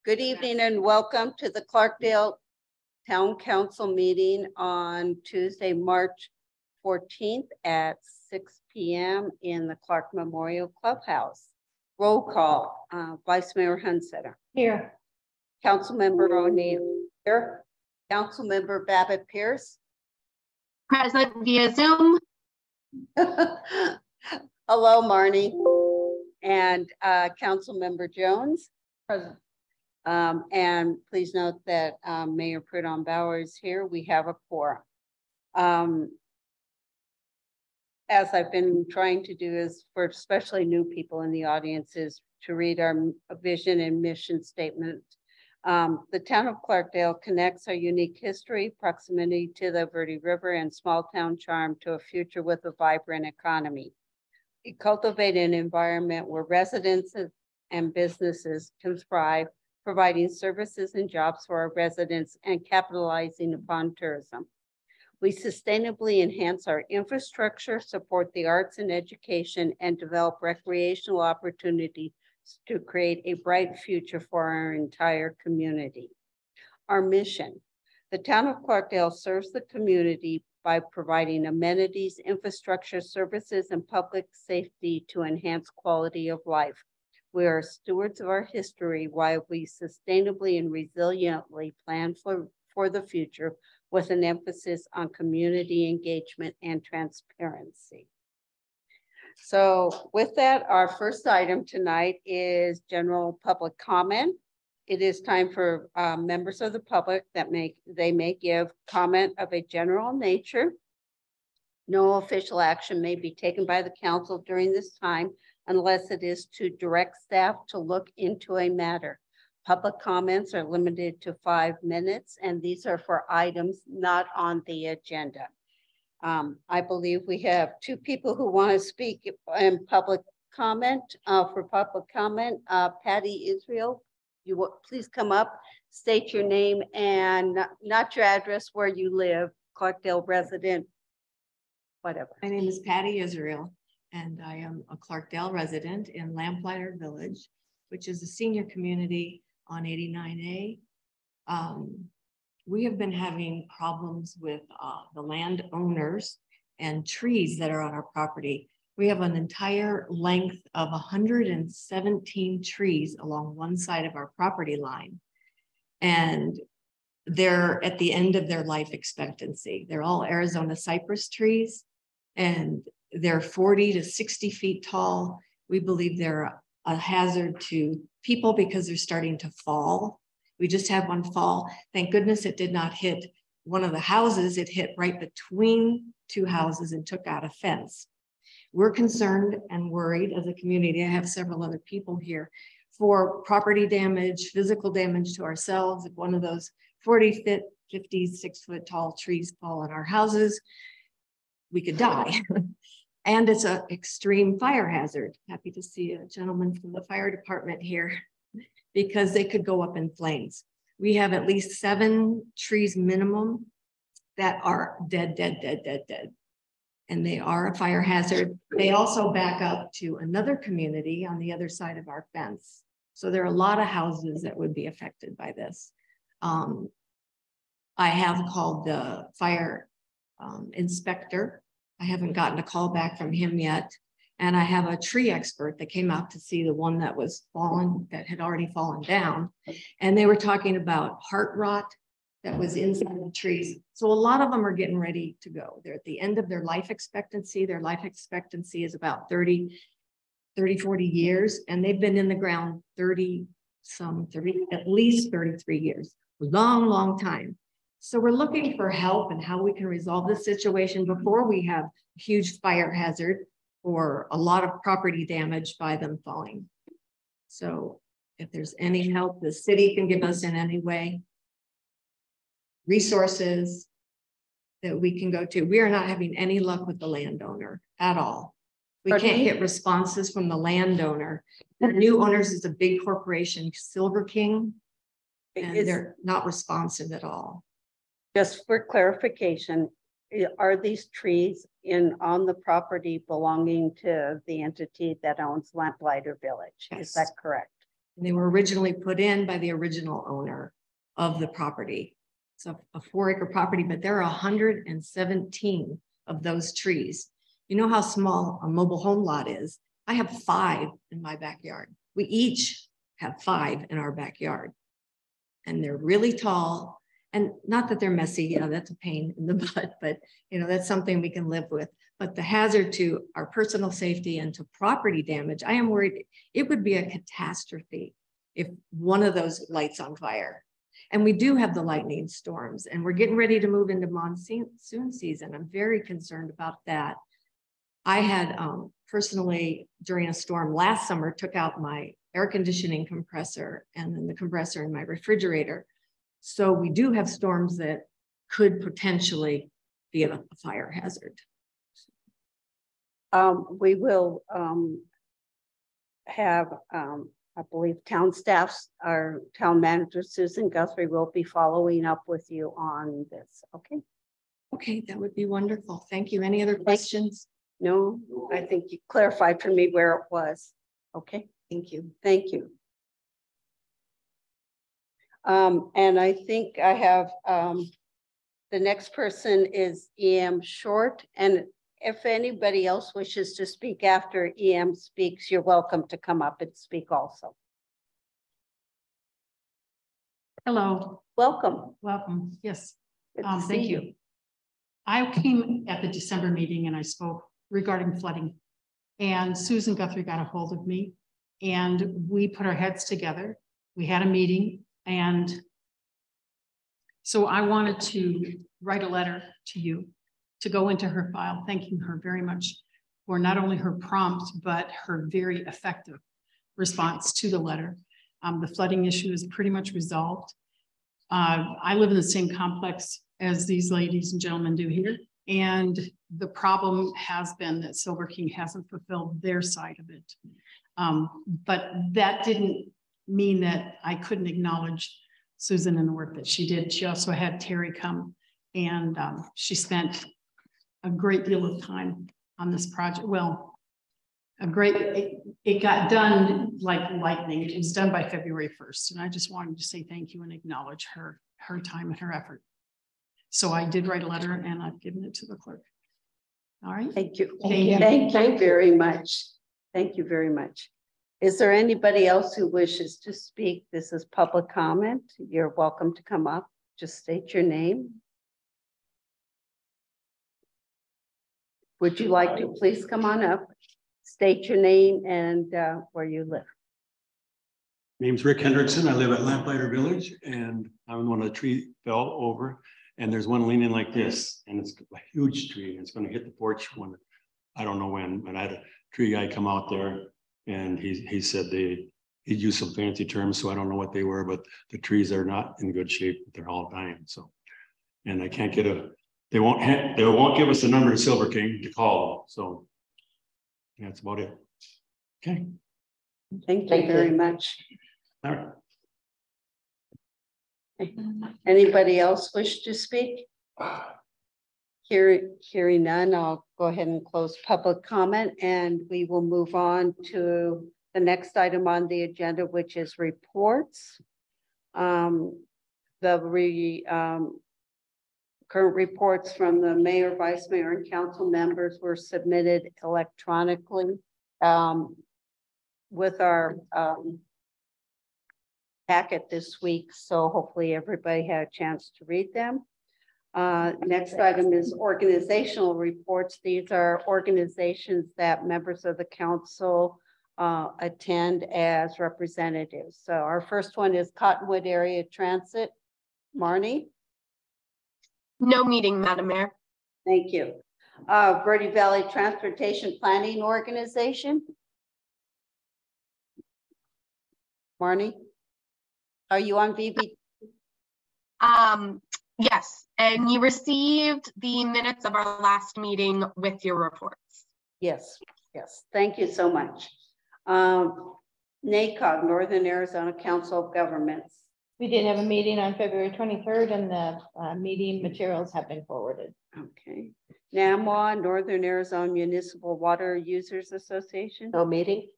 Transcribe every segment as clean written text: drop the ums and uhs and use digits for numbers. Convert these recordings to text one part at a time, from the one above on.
Good evening and welcome to the Clarkdale Town Council meeting on Tuesday, March 14th at 6 p.m. in the Clark Memorial Clubhouse. Roll call, Vice Mayor Hunsetter. Here. Councilmember O'Neill. Here. Councilmember Babbitt Pierce. Present via Zoom. Hello, Marnie. And Councilmember Jones. Present. And please note that Mayor Prudhomme Bauer is here. We have a quorum. As I've been trying to do is for especially new people in the audience is to read our vision and mission statement. The town of Clarkdale connects our unique history, proximity to the Verde River, and small town charm to a future with a vibrant economy. We cultivate an environment where residents and businesses can thrive, providing services and jobs for our residents and capitalizing upon tourism. We sustainably enhance our infrastructure, support the arts and education, and develop recreational opportunities to create a bright future for our entire community. Our mission: the town of Clarkdale serves the community by providing amenities, infrastructure, services, and public safety to enhance quality of life. We are stewards of our history while we sustainably and resiliently plan for the future with an emphasis on community engagement and transparency. So with that, our first item tonight is general public comment. It is time for members of the public that may give comment of a general nature. No official action may be taken by the council during this time unless it is to direct staff to look into a matter. Public comments are limited to 5 minutes, and these are for items not on the agenda. I believe we have 2 people who want to speak in public comment. For public comment, Patty Israel, you will please come up, state your name and not your address, where you live, Clarkdale resident, whatever. My name is Patty Israel, and I am a Clarkdale resident in Lamplighter Village, which is a senior community on 89A. We have been having problems with the landowners and trees that are on our property. We have an entire length of 117 trees along one side of our property line, and they're at the end of their life expectancy. They're all Arizona cypress trees, and they're 40 to 60 feet tall. We believe they're a hazard to people because they're starting to fall. We just had one fall. Thank goodness it did not hit one of the houses. It hit right between 2 houses and took out a fence. We're concerned and worried as a community. I have several other people here for property damage, physical damage to ourselves. If one of those 40 foot, 56 foot tall trees fall on our houses, we could die. And it's an extreme fire hazard. Happy to see a gentleman from the fire department here, because they could go up in flames. We have at least 7 trees minimum that are dead. And they are a fire hazard. They also back up to another community on the other side of our fence. So there are a lot of houses that would be affected by this. I have called the fire inspector. I haven't gotten a call back from him yet. And I have a tree expert that came out to see the one that was fallen, that had already fallen down. And they were talking about heart rot that was inside the trees. So a lot of them are getting ready to go. They're at the end of their life expectancy. Their life expectancy is about 40 years. And they've been in the ground at least 33 years. Long time. So we're looking for help and how we can resolve this situation before we have a huge fire hazard or a lot of property damage by them falling. So if there's any help the city can give us in any way, resources that we can go to. We are not having any luck with the landowner at all. We can't get responses from the landowner. The new owners is a big corporation, Silver King, and they're not responsive at all. Just for clarification, are these trees on the property belonging to the entity that owns Lamplighter Village? Yes. Is that correct? And they were originally put in by the original owner of the property. It's a 4-acre property, but there are 117 of those trees. You know how small a mobile home lot is? I have 5 in my backyard. We each have 5 in our backyard. And they're really tall. And not that they're messy, that's a pain in the butt, but that's something we can live with. But the hazard to our personal safety and to property damage, I am worried it would be a catastrophe if one of those lights on fire. And we do have the lightning storms, and we're getting ready to move into monsoon season. I'm very concerned about that. I had personally, during a storm last summer, took out my air conditioning compressor and then the compressor in my refrigerator. So we do have storms that could potentially be a fire hazard. We will have, I believe, town staffs, our town manager, Susan Guthrie, will be following up with you on this. Okay. Okay, that would be wonderful. Thank you. Any other questions? No, I think you clarified for me where it was. Okay. Thank you. Thank you. And I think I have, the next person is EM Short. And if anybody else wishes to speak after EM speaks, you're welcome to come up and speak also. Hello. Welcome. Welcome. Yes. Good to Thank see you. I came at the December meeting and I spoke regarding flooding, and Susan Guthrie got a hold of me and we put our heads together. We had a meeting, and so I wanted to write a letter to you to go into her file, thanking her very much for not only her prompt, but her very effective response to the letter. The flooding issue is pretty much resolved. I live in the same complex as these ladies and gentlemen do here. And the problem has been that Silver King hasn't fulfilled their side of it. But that didn't mean that I couldn't acknowledge Susan and the work that she did. She also had Terry come, and she spent a great deal of time on this project. Well, it got done like lightning. It was done by February 1st. And I just wanted to say thank you and acknowledge her time and her effort. So I did write a letter and I've given it to the clerk. All right. Thank you. Thank you. Thank you very much. Thank you very much. Is there anybody else who wishes to speak? This is public comment. You're welcome to come up. Just state your name. Would you like to please come on up? State your name and where you live. Name's Rick Hendrickson. I live at Lamplighter Village, and I'm when the tree fell over, and there's one leaning like this, and it's a huge tree. And it's going to hit the porch when, I don't know when, but I had a tree guy come out there, and he said he used some fancy terms, so I don't know what they were, but the trees are not in good shape. They're all dying. So, and I can't get they won't give us the number to Silver King to call. So that's about it. Okay. Thank you very much. All right. Anybody else wish to speak? Hearing none, I'll go ahead and close public comment, and we will move on to the next item on the agenda, which is reports. Current reports from the mayor, vice mayor, and council members were submitted electronically with our packet this week. So hopefully everybody had a chance to read them. Next item is organizational reports. These are organizations that members of the council attend as representatives. So our first one is Cottonwood Area Transit. Marnie? No meeting, Madam Mayor. Thank you. Verde Valley Transportation Planning Organization. Marnie, are you on VB? Yes, and you received the minutes of our last meeting with your reports. Yes, yes. Thank you so much. NACOG, Northern Arizona Council of Governments. We did have a meeting on February 23rd and the meeting materials have been forwarded. Okay. NAMWA, Northern Arizona Municipal Water Users Association. No meeting?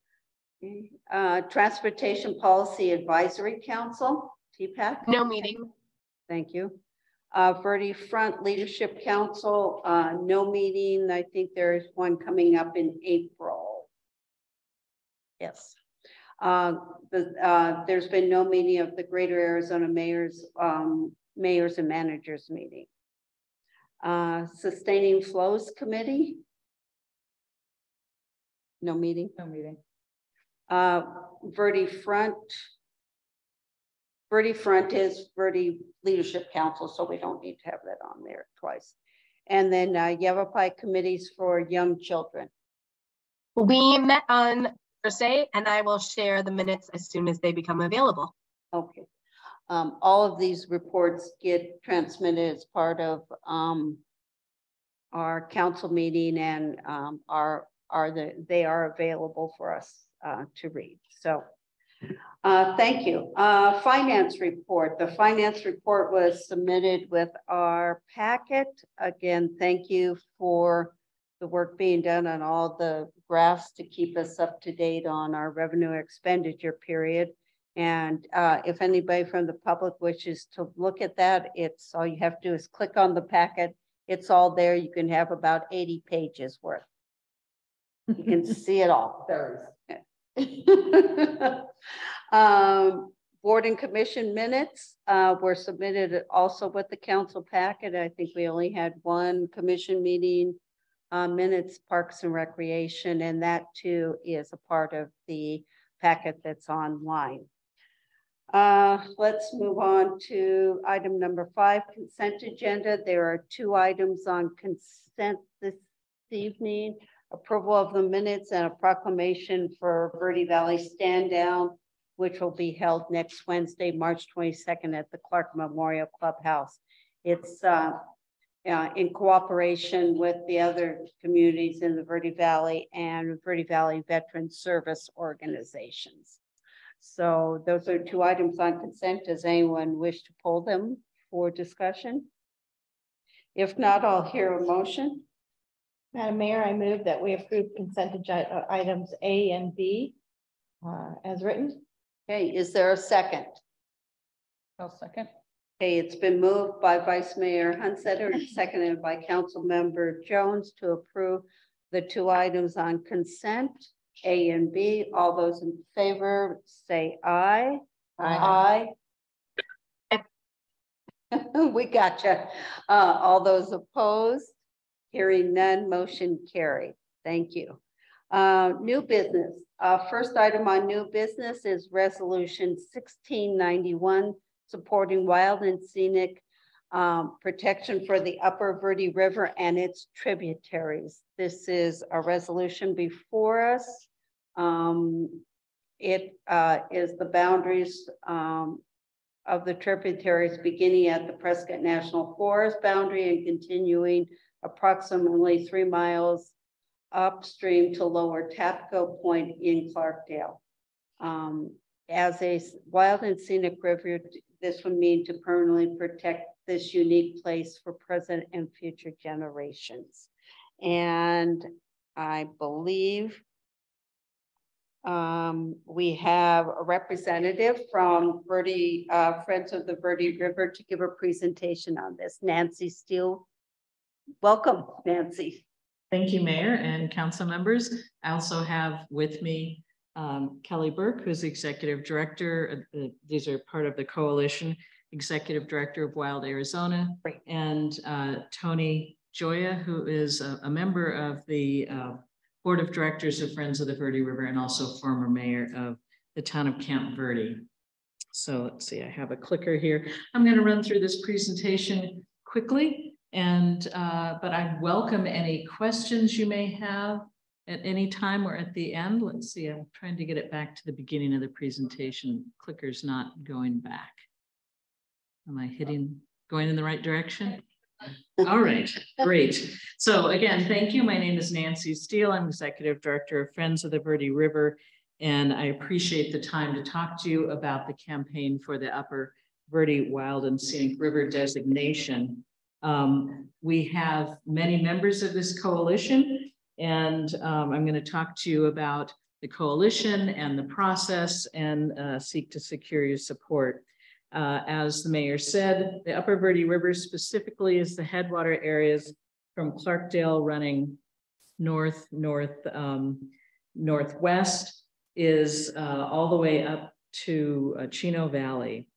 Okay. Transportation Policy Advisory Council, TPAC. No meeting. Thank you. Verde Front Leadership Council, no meeting. I think there's one coming up in April. Yes. There's been no meeting of the Greater Arizona Mayors and Managers meeting. Sustaining Flows Committee. No meeting. No meeting. Verde Front. Verde Front is Verde Leadership Council, so we don't need to have that on there twice. And then Yavapai committees for young children. We met on Thursday, and I will share the minutes as soon as they become available. Okay. All of these reports get transmitted as part of our council meeting, and they are available for us to read. So thank you. Finance report. The finance report was submitted with our packet. Again, thank you for the work being done on all the graphs to keep us up to date on our revenue expenditure period. And if anybody from the public wishes to look at that, it's all you have to do is click on the packet. It's all there. You can have about 80 pages worth. You can see it all. Board and commission minutes were submitted also with the council packet. I think we only had one commission meeting minutes, Parks and Recreation, and that too is a part of the packet that's online. Let's move on to item number 5, consent agenda. There are 2 items on consent this evening: approval of the minutes and a proclamation for Verde Valley Stand Down, which will be held next Wednesday, March 22nd at the Clark Memorial Clubhouse. It's in cooperation with the other communities in the Verde Valley and Verde Valley Veteran Service Organizations. So those are 2 items on consent. Does anyone wish to pull them for discussion? If not, I'll hear a motion. Madam Mayor, I move that we approve consent items A and B as written. Okay, is there a second? I'll second. Okay, it's been moved by Vice Mayor Hunsetter and seconded by Council Member Jones to approve the 2 items on consent, A and B. All those in favor say aye. Aye. We gotcha. All those opposed? Hearing none, motion carried. Thank you. New business. First item on new business is Resolution 1691, supporting wild and scenic protection for the Upper Verde River and its tributaries. This is a resolution before us. It is the boundaries of the tributaries beginning at the Prescott National Forest boundary and continuing approximately 3 miles upstream to Lower Tapco Point in Clarkdale. As a wild and scenic river, this would mean to permanently protect this unique place for present and future generations. And I believe we have a representative from Verde, Friends of the Verde River, to give a presentation on this. Nancy Steele. Welcome, Nancy. Thank you, Mayor and council members. I also have with me Kelly Burke, who's the Executive Director. These are part of the coalition, Executive Director of Wild Arizona, and Tony Joya, who is a member of the Board of Directors of Friends of the Verde River and also former mayor of the town of Camp Verde. So let's see, I have a clicker here. I'm going to run through this presentation quickly. And but I welcome any questions you may have at any time or at the end. Let's see, I'm trying to get it back to the beginning of the presentation. Clicker's not going back. Am I going in the right direction? All right, great. So again, thank you. My name is Nancy Steele. I'm Executive Director of Friends of the Verde River, and I appreciate the time to talk to you about the campaign for the Upper Verde Wild and Scenic River designation. We have many members of this coalition, and I'm going to talk to you about the coalition and the process and seek to secure your support. As the mayor said, the Upper Verde River specifically is the headwater areas from Clarkdale running northwest is all the way up to Chino Valley.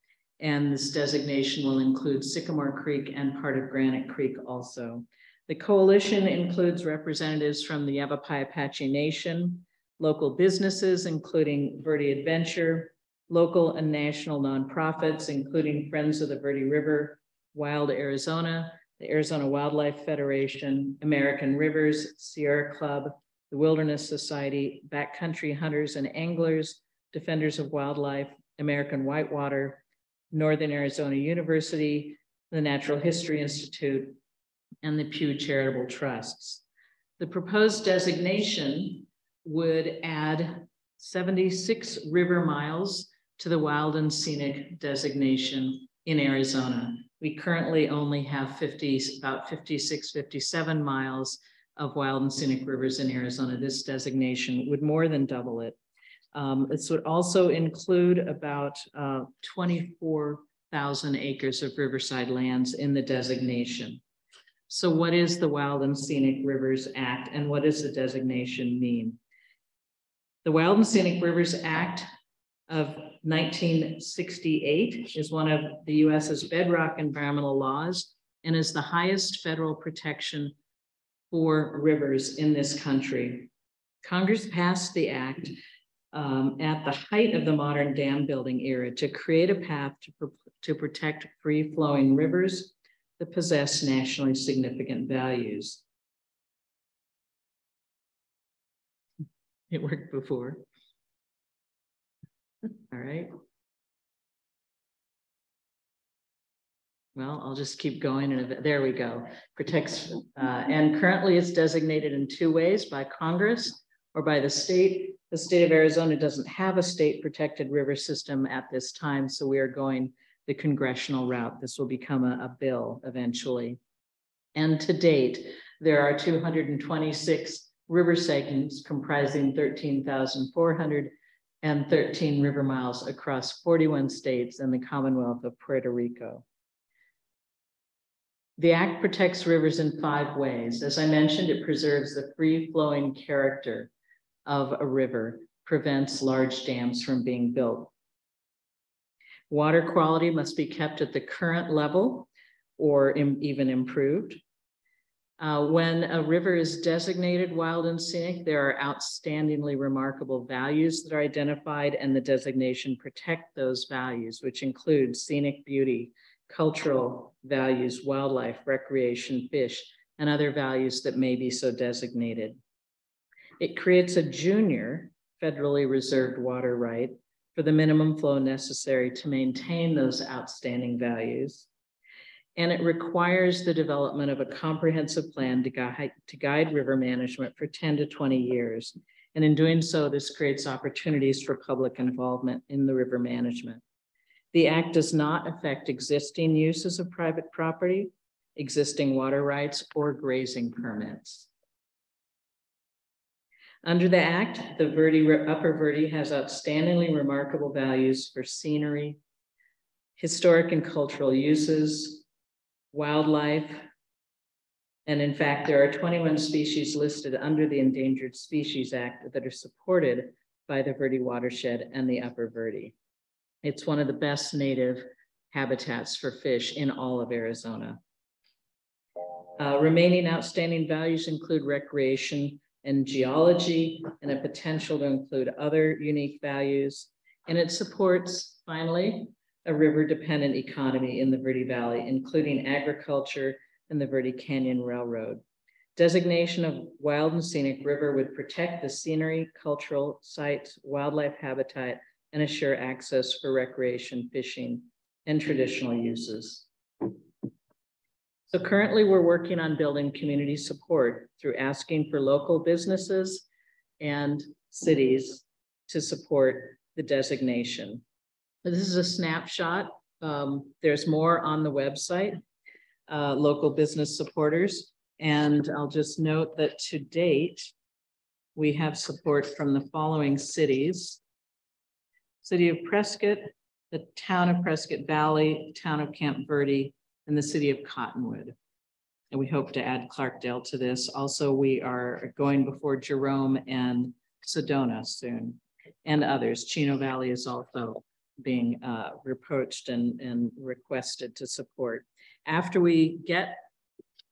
And this designation will include Sycamore Creek and part of Granite Creek also. The coalition includes representatives from the Yavapai Apache Nation, local businesses, including Verde Adventure, local and national nonprofits, including Friends of the Verde River, Wild Arizona, the Arizona Wildlife Federation, American Rivers, Sierra Club, the Wilderness Society, Backcountry Hunters and Anglers, Defenders of Wildlife, American Whitewater, Northern Arizona University, the Natural History Institute, and the Pew Charitable Trusts. The proposed designation would add 76 river miles to the Wild and Scenic designation in Arizona. We currently only have about 56, 57 miles of wild and scenic rivers in Arizona. This designation would more than double it. This would also include about 24,000 acres of riverside lands in the designation. So what is the Wild and Scenic Rivers Act, and what does the designation mean? The Wild and Scenic Rivers Act of 1968 is one of the US's bedrock environmental laws and is the highest federal protection for rivers in this country. Congress passed the act at the height of the modern dam building era to create a path to protect free-flowing rivers that possess nationally significant values. It worked before. All right. Well, I'll just keep going, and there we go. Protects, and currently it's designated in two ways, by Congress or by the state. The state of Arizona doesn't have a state protected river system at this time, so we are going the congressional route. This will become a bill eventually. And to date, there are 226 river segments comprising 13,413 river miles across 41 states and the Commonwealth of Puerto Rico. The Act protects rivers in 5 ways. As I mentioned, it preserves the free-flowing character of a river, prevents large dams from being built. Water quality must be kept at the current level or even improved. When a river is designated wild and scenic, there are outstandingly remarkable values that are identified, and the designation protect those values, which include scenic beauty, cultural values, wildlife, recreation, fish, and other values that may be so designated. It creates a junior federally reserved water right for the minimum flow necessary to maintain those outstanding values. And it requires the development of a comprehensive plan to guide river management for 10 to 20 years. And in doing so, this creates opportunities for public involvement in the river management. The Act does not affect existing uses of private property, existing water rights, or grazing permits. Under the Act, the Upper Verde has outstandingly remarkable values for scenery, historic and cultural uses, wildlife, and in fact, there are 21 species listed under the Endangered Species Act that are supported by the Verde watershed and the Upper Verde. It's one of the best native habitats for fish in all of Arizona. Remaining outstanding values include recreation and geology, and a potential to include other unique values. And it supports, finally, a river-dependent economy in the Verde Valley, including agriculture and the Verde Canyon Railroad. Designation of wild and scenic river would protect the scenery, cultural sites, wildlife habitat, and assure access for recreation, fishing, and traditional uses. So currently we're working on building community support through asking for local businesses and cities to support the designation. This is a snapshot There's more on the website, local business supporters. And I'll just note that to date, we have support from the following cities: City of Prescott, the town of Prescott Valley, town of Camp Verde, and the city of Cottonwood. And we hope to add Clarkdale to this. Also, we are going before Jerome and Sedona soon, and others. Chino Valley is also being reproached and requested to support. After we get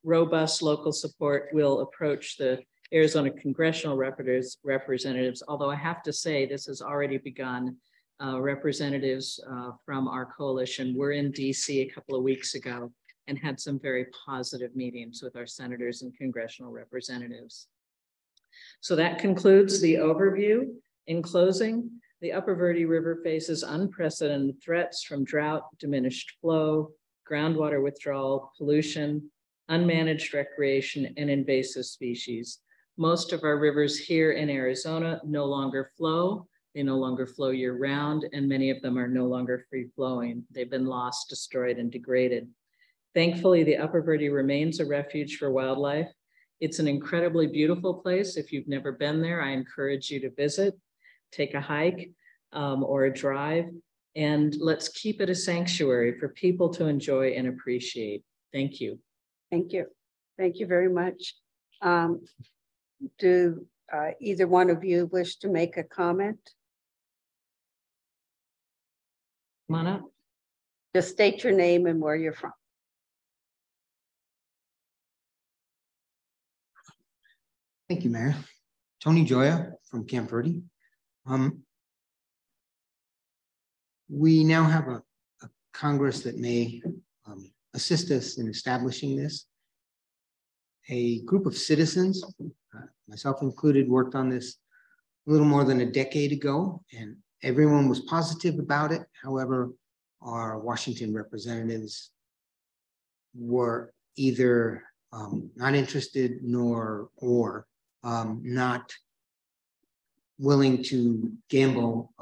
robust local support, we'll approach the Arizona congressional representatives, although I have to say this has already begun. Representatives from our coalition were in DC a couple of weeks ago and had some very positive meetings with our senators and congressional representatives. So that concludes the overview. In closing, the Upper Verde River faces unprecedented threats from drought, diminished flow, groundwater withdrawal, pollution, unmanaged recreation, and invasive species. Most of our rivers here in Arizona no longer flow. They no longer flow year round, and many of them are no longer free flowing. They've been lost, destroyed, and degraded. Thankfully, the Upper Verde remains a refuge for wildlife. It's an incredibly beautiful place. If you've never been there, I encourage you to visit, take a hike or a drive, and let's keep it a sanctuary for people to enjoy and appreciate. Thank you. Thank you. Thank you very much. Do either one of you wish to make a comment? Come on up. Just state your name and where you're from. Thank you, Mayor. Tony Joya from Camp Verde. We now have a Congress that may assist us in establishing this. A group of citizens, myself included, worked on this a little more than a decade ago, and everyone was positive about it. However, our Washington representatives were either not interested or not willing to gamble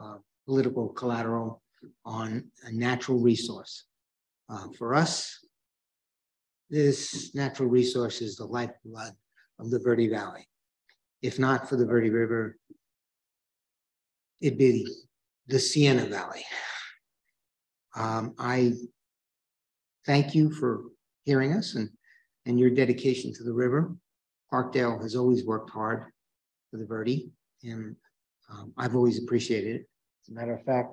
political collateral on a natural resource. For us, this natural resource is the lifeblood of the Verde Valley. If not for the Verde River, it'd be the Siena Valley. I thank you for hearing us and your dedication to the river. Clarkdale has always worked hard for the Verde, and I've always appreciated it. As a matter of fact,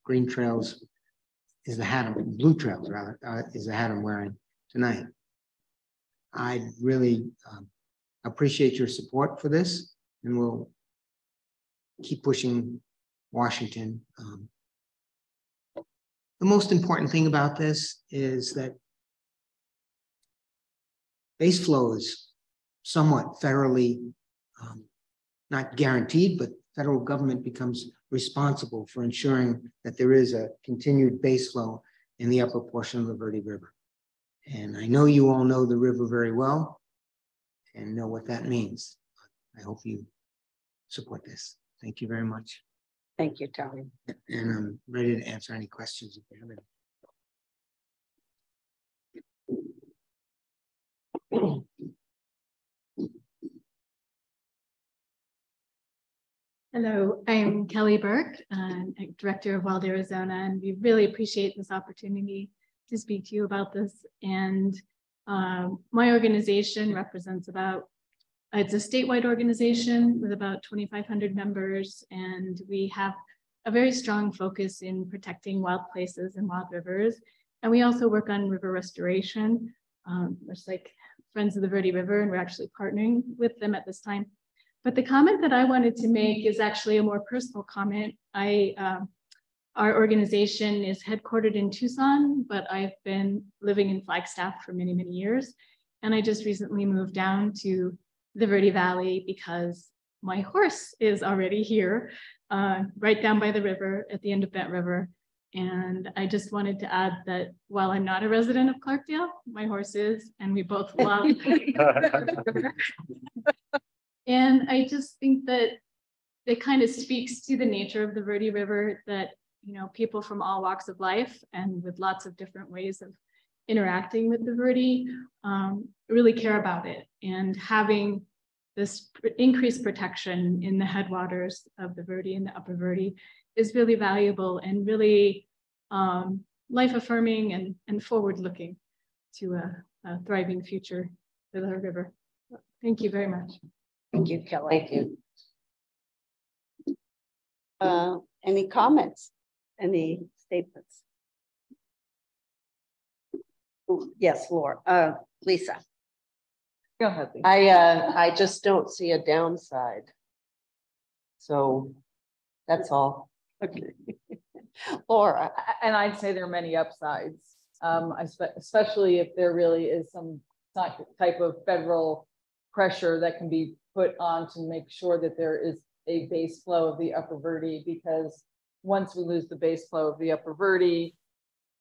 Green Trails is the hat, Blue Trails rather, is the hat I'm wearing tonight. I really appreciate your support for this, and we'll keep pushing Washington. The most important thing about this is that base flow is somewhat federally, not guaranteed, but federal government becomes responsible for ensuring that there is a continued base flow in the upper portion of the Verde River. And I know you all know the river very well and know what that means. I hope you support this. Thank you very much. Thank you, Tony. And I'm ready to answer any questions if you have any. Hello, I'm Kelly Burke, Director of Wild Arizona, and we really appreciate this opportunity to speak to you about this. And my organization represents it's a statewide organization with about 2,500 members, and we have a very strong focus in protecting wild places and wild rivers. And we also work on river restoration, just like Friends of the Verde River, and we're actually partnering with them at this time. But the comment that I wanted to make is actually a more personal comment. Our organization is headquartered in Tucson, but I've been living in Flagstaff for many, many years. And I just recently moved down to the Verde Valley because my horse is already here, right down by the river at the end of Bent River. And I just wanted to add that while I'm not a resident of Clarkdale, my horse is, and we both love And I just think that it kind of speaks to the nature of the Verde River, that people from all walks of life and with lots of different ways of interacting with the Verde really care about it. And having this increased protection in the headwaters of the Verde and the upper Verde is really valuable and really life affirming and forward looking to a thriving future for the river. Thank you very much. Thank you, Kelly. Thank you. Any comments? Any statements? Yes, Laura. Lisa. Go ahead. I just don't see a downside. So that's all. Okay. Laura. And I'd say there are many upsides, especially if there really is some type of federal pressure that can be put on to make sure that there is a base flow of the upper Verde, because once we lose the base flow of the upper Verde,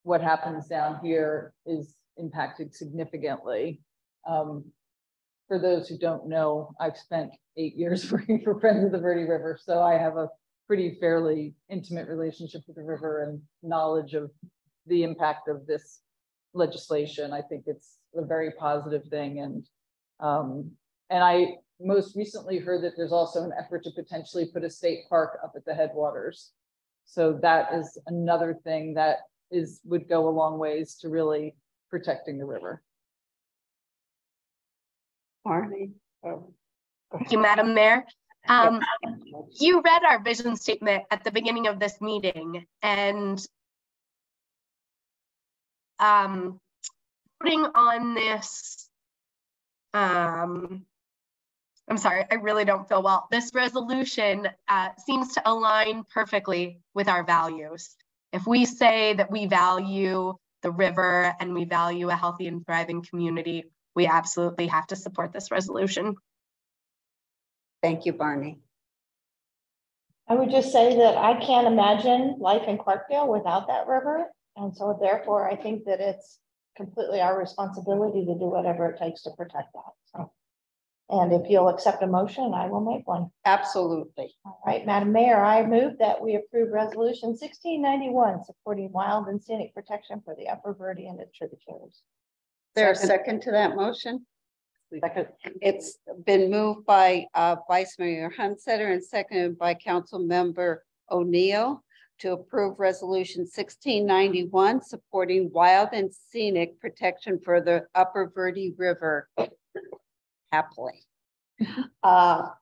what happens down here is impacted significantly. For those who don't know, I've spent 8 years working for Friends of the Verde River, so I have a pretty fairly intimate relationship with the river and knowledge of the impact of this legislation. I think it's a very positive thing, and I most recently heard that there's also an effort to potentially put a state park up at the headwaters. So that is another thing that would go a long ways to really protecting the river. Marnie. Thank you, Madam Mayor. You read our vision statement at the beginning of this meeting, and putting on this, I'm sorry, I really don't feel well. This resolution seems to align perfectly with our values. If we say that we value the river and we value a healthy and thriving community, we absolutely have to support this resolution. Thank you, Barney. I would just say that I can't imagine life in Clarkdale without that river. And so therefore, I think that it's completely our responsibility to do whatever it takes to protect that. So, and if you'll accept a motion, I will make one. Absolutely. All right, Madam Mayor, I move that we approve resolution 1691, supporting wild and scenic protection for the upper Verde and its tributaries. There a second to that motion? Second. It's been moved by Vice Mayor Hunsetter and seconded by Council Member O'Neill to approve resolution 1691, supporting wild and scenic protection for the upper Verde River. Happily. All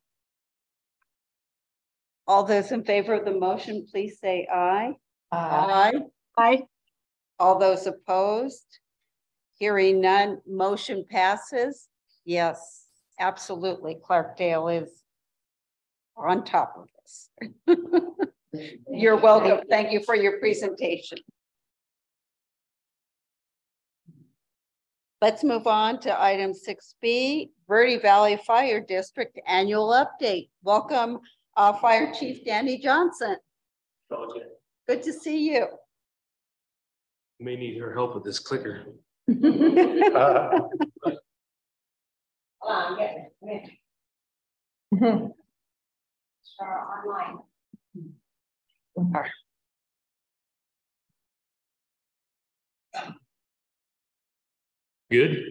those in favor of the motion, please say aye. Aye. Aye. All those opposed? Hearing none, motion passes. Yes, absolutely. Clarkdale is on top of this. You're welcome. Thank you for your presentation. Let's move on to item 6B, Verde Valley Fire District Annual Update. Welcome, Fire Chief Danny Johnson. Good to see you. You may need her help with this clicker. I'm getting it. Online. Good?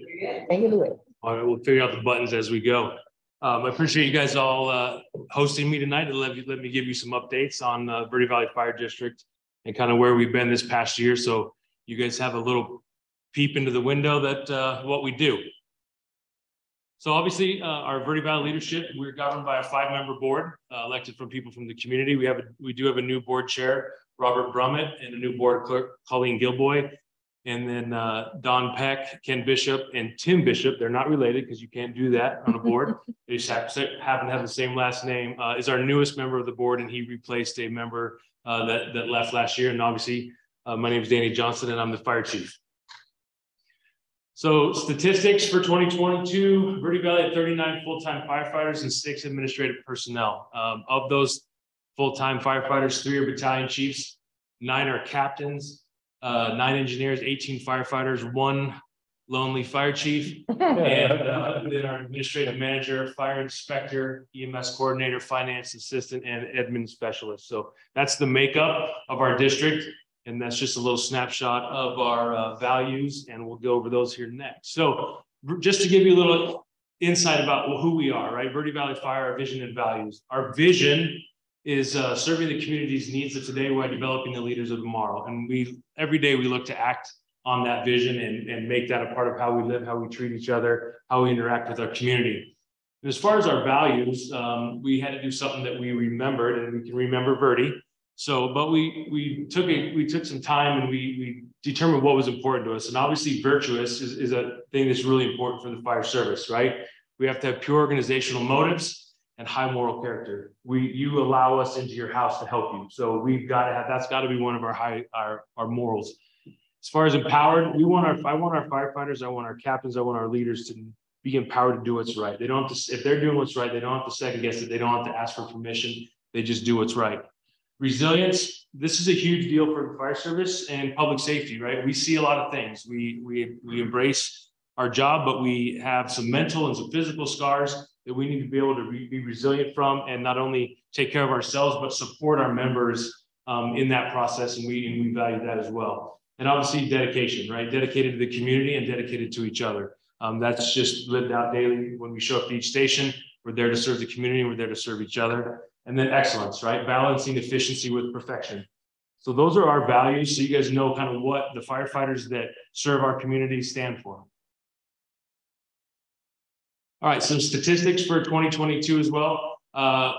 Take it away. All right, we'll figure out the buttons as we go. I appreciate you guys all hosting me tonight to let me give you some updates on Verde Valley Fire District and kind of where we've been this past year. So you guys have a little peep into the window that what we do. So obviously our Verde Valley leadership, we're governed by a 5-member board elected from people from the community. We do have a new board chair, Robert Brummett, and a new board clerk, Colleen Gilboy. And then Don Peck, Ken Bishop, and Tim Bishop, they're not related because you can't do that on a board. They just happen to have the same last name, is our newest member of the board, and he replaced a member that left last year. And obviously, my name is Danny Johnson, and I'm the fire chief. So statistics for 2022, Verde Valley had 39 full-time firefighters and 6 administrative personnel. Of those full-time firefighters, 3 are battalion chiefs, 9 are captains, 9 engineers, 18 firefighters, 1 lonely fire chief, and then our administrative manager, fire inspector, EMS coordinator, finance assistant, and admin specialist. So that's the makeup of our district. And that's just a little snapshot of our values, and we'll go over those here next. So just to give you a little insight about who we are, right? Verde Valley Fire, our vision and values. Our vision is serving the community's needs of today while developing the leaders of tomorrow. And every day we look to act on that vision and make that a part of how we live, how we treat each other, how we interact with our community. And as far as our values, we had to do something that we remembered, and we can remember Verde. So, but we took some time and we determined what was important to us. And obviously virtuous is a thing that's really important for the fire service, right? We have to have pure organizational motives and high moral character. You allow us into your house to help you. So we've got to have, that's got to be one of our morals. As far as empowered, I want our firefighters, I want our captains, I want our leaders to be empowered to do what's right. They don't have to, if they're doing what's right, they don't have to second guess it. They don't have to ask for permission. They just do what's right. Resilience, this is a huge deal for the fire service and public safety, right? We see a lot of things. We embrace our job, but we have some mental and some physical scars that we need to be able to be resilient from, and not only take care of ourselves, but support our members in that process. And we value that as well. And obviously dedication, right? Dedicated to the community and dedicated to each other. That's just lived out daily when we show up to each station. We're there to serve the community, we're there to serve each other. And then excellence, right? Balancing efficiency with perfection. So those are our values. So you guys know kind of what the firefighters that serve our community stand for. All right, some statistics for 2022 as well.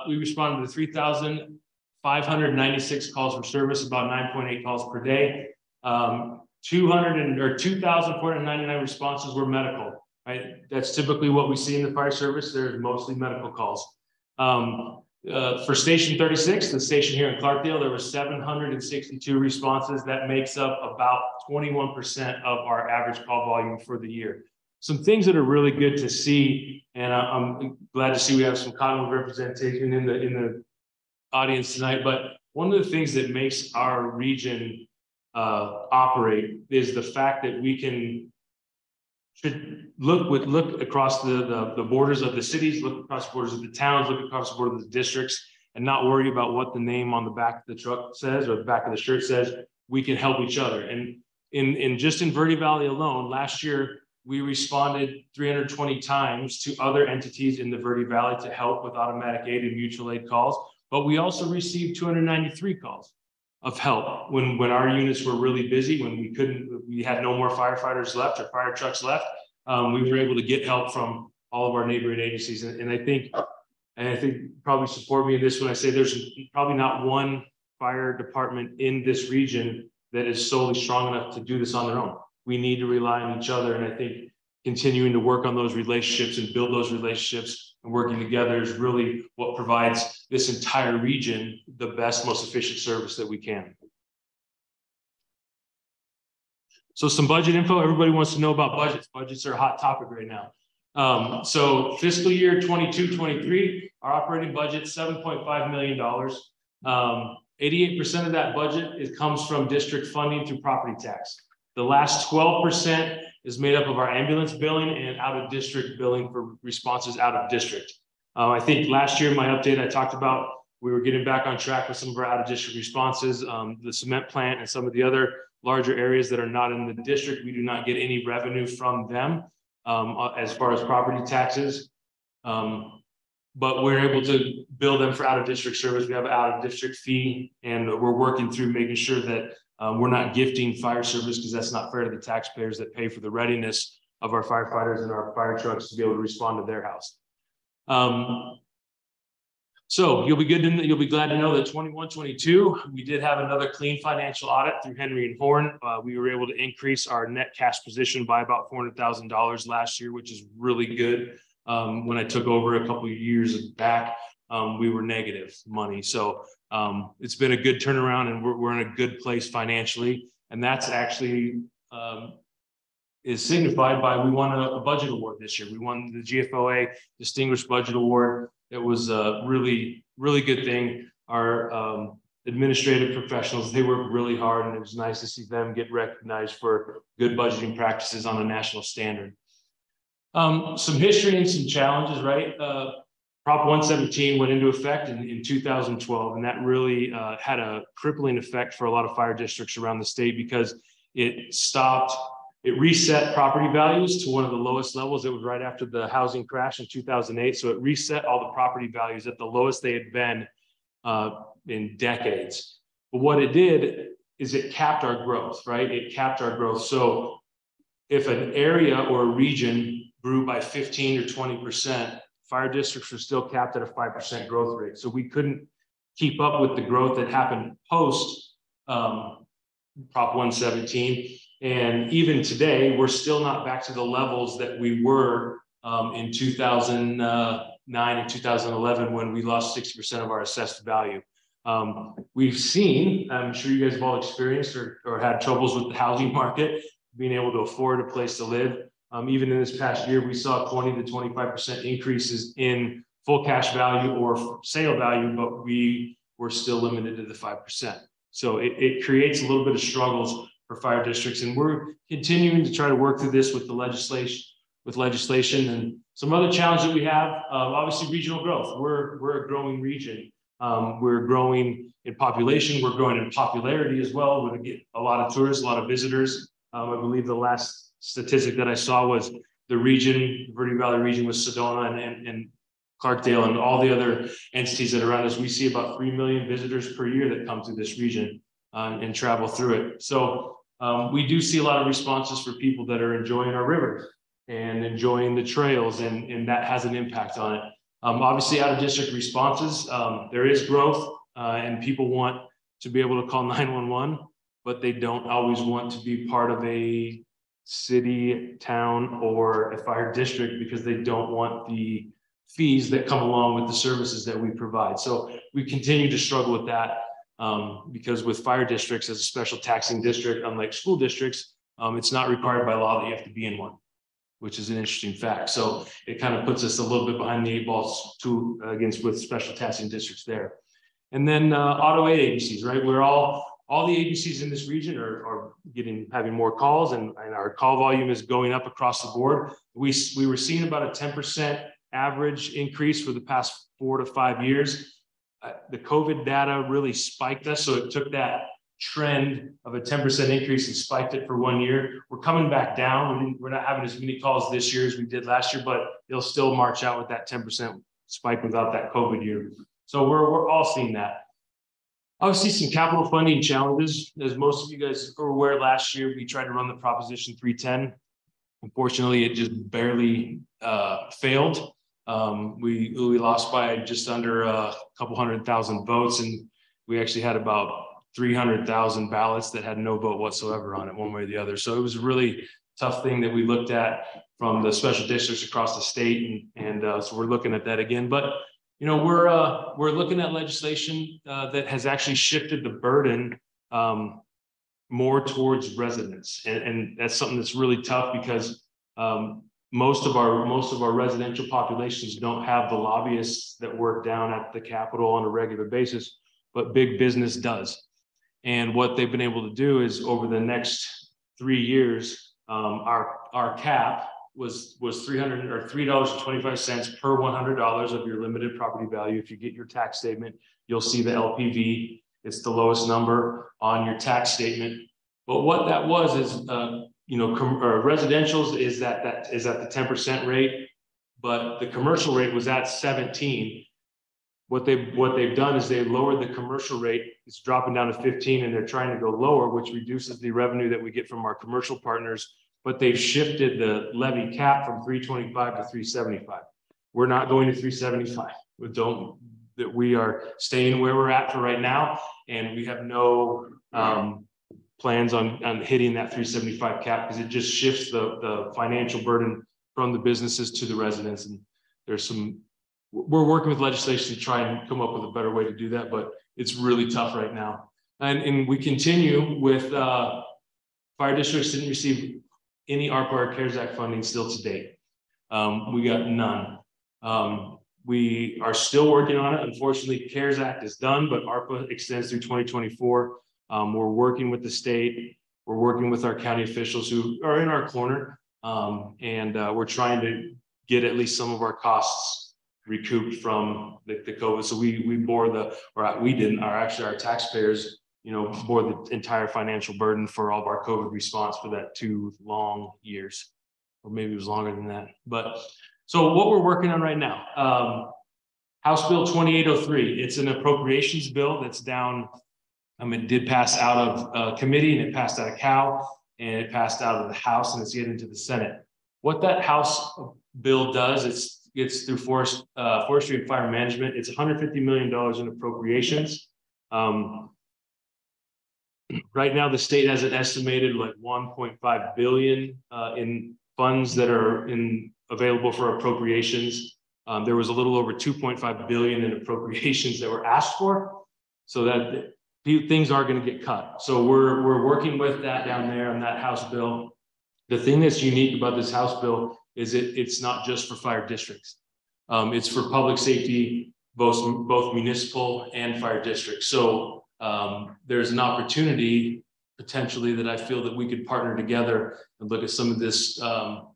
We responded to 3,596 calls for service, about 9.8 calls per day. 2,499 responses were medical, right? That's typically what we see in the fire service. There's mostly medical calls. For Station 36, the station here in Clarkdale, there were 762 responses. That makes up about 21% of our average call volume for the year. Some things that are really good to see, and I'm glad to see we have some Cottonwood representation in the audience tonight. But one of the things that makes our region operate is the fact that we should look across the borders of the cities, look across the borders of the towns, look across the borders of the districts, and not worry about what the name on the back of the truck says or the back of the shirt says. We can help each other. And just in Verde Valley alone, last year, we responded 320 times to other entities in the Verde Valley to help with automatic aid and mutual aid calls. But we also received 293 calls of help when our units were really busy, when we had no more firefighters left or fire trucks left. We were able to get help from all of our neighboring agencies. And I think probably support me in this when I say there's probably not one fire department in this region that is solely strong enough to do this on their own. We need to rely on each other. And I think continuing to work on those relationships and build those relationships and working together is really what provides this entire region the best, most efficient service that we can. So some budget info. Everybody wants to know about budgets. Budgets are a hot topic right now. So fiscal year 22-23, our operating budget, $7.5 million. 88% of that budget comes from district funding through property tax. The last 12% is made up of our ambulance billing and out-of-district billing for responses out of district. I think last year, my update, I talked about we were getting back on track with some of our out-of-district responses. The cement plant and some of the other larger areas that are not in the district, we do not get any revenue from them as far as property taxes. But we're able to bill them for out-of-district service. We have an out-of-district fee, and we're working through making sure that we're not gifting fire service, because that's not fair to the taxpayers that pay for the readiness of our firefighters and our fire trucks to be able to respond to their house. So you'll be glad to know that 21-22, we did have another clean financial audit through Henry and Horn. We were able to increase our net cash position by about $400,000 last year, which is really good. When I took over a couple of years back, we were negative money. So it's been a good turnaround, and we're in a good place financially. And that's actually is signified by we won a budget award this year. We won the GFOA Distinguished Budget Award. It was a really, really good thing. Our administrative professionals. They work really hard, and it was nice to see them get recognized for good budgeting practices on a national standard. Some history and some challenges, right? Prop 117 went into effect in 2012, and that really had a crippling effect for a lot of fire districts around the state because it reset property values to one of the lowest levels. It was right after the housing crash in 2008. So it reset all the property values at the lowest they had been in decades. But what it did is it capped our growth, right? It capped our growth. So if an area or a region grew by 15 or 20%, fire districts were still capped at a 5% growth rate. So we couldn't keep up with the growth that happened post Prop 117. And even today, we're still not back to the levels that we were in 2009 and 2011 when we lost 60% of our assessed value. We've seen, I'm sure you guys have all experienced or had troubles with the housing market, being able to afford a place to live. Even in this past year, we saw 20 to 25% increases in full cash value or sale value, but we were still limited to the 5%. So it creates a little bit of struggles for fire districts, and we're continuing to try to work through this with the legislation and some other challenges that we have. Obviously, regional growth. We're a growing region. We're growing in population. We're growing in popularity as well. We're going to get a lot of tourists, a lot of visitors. I believe the last statistic that I saw was the region, the Verde Valley region with Sedona and Clarkdale and all the other entities that are around us. We see about 3 million visitors per year that come through this region and travel through it. So we do see a lot of responses for people that are enjoying our rivers and enjoying the trails, and that has an impact on it. Obviously, out of district responses, there is growth and people want to be able to call 911, but they don't always want to be part of a city, town, or a fire district because they don't want the fees that come along with the services that we provide. So we continue to struggle with that because with fire districts as a special taxing district, unlike school districts, it's not required by law that you have to be in one, which is an interesting fact. So it kind of puts us a little bit behind the 8 balls with special taxing districts there. And then auto aid agencies, right? We're all the agencies in this region are having more calls, and our call volume is going up across the board. We were seeing about a 10% average increase for the past 4 to 5 years. The COVID data really spiked us, so it took that trend of a 10% increase and spiked it for 1 year. We're coming back down. We're not having as many calls this year as we did last year, but they'll still march out with that 10% spike without that COVID year. So we're all seeing that. Obviously, some capital funding challenges. As most of you guys are aware, last year we tried to run the Proposition 310. Unfortunately, it just barely failed. We lost by just under a couple 100,000 votes, and we actually had about 300,000 ballots that had no vote whatsoever on it, one way or the other. So it was a really tough thing that we looked at from the special districts across the state, and so we're looking at that again. But you know, we're looking at legislation that has actually shifted the burden more towards residents, and that's something that's really tough because most of our residential populations don't have the lobbyists that work down at the Capitol on a regular basis, but big business does. And what they've been able to do is over the next 3 years, our cap was $3.25 per $100 of your limited property value. If you get your tax statement, you'll see the LPV. It's the lowest number on your tax statement. But what that was is, residentials is at the 10% rate, but the commercial rate was at 17. What they've done is they've lowered the commercial rate. It's dropping down to 15, and they're trying to go lower, which reduces the revenue that we get from our commercial partners. But they've shifted the levy cap from 325 to 375. We're not going to 375. We are staying where we're at for right now, and we have no plans on hitting that 375 cap because it just shifts the financial burden from the businesses to the residents. And we're working with legislation to try and come up with a better way to do that, but it's really tough right now. And we continue with fire districts didn't receive any ARPA or CARES Act funding still to date. We got none. We are still working on it. Unfortunately, CARES Act is done, but ARPA extends through 2024. We're working with the state. We're working with our county officials who are in our corner. And we're trying to get at least some of our costs recouped from the COVID. So we bore we didn't, actually our taxpayers, bore the entire financial burden for all of our COVID response for that 2 long years, or maybe it was longer than that. But so what we're working on right now, House Bill 2803, it's an appropriations bill that's down. It did pass out of committee, and it passed out of Cal, and it passed out of the House, and it's getting into the Senate. What that House bill does, it's through forestry and fire management. It's $150 million in appropriations. Right now, the state has an estimated like 1.5 billion in funds that are available for appropriations. There was a little over 2.5 billion in appropriations that were asked for, so that things are going to get cut. So we're working with that down there on that House bill. The thing that's unique about this House bill is it's not just for fire districts. It's for public safety, both municipal and fire districts. So there's an opportunity potentially that I feel that we could partner together and look at some of this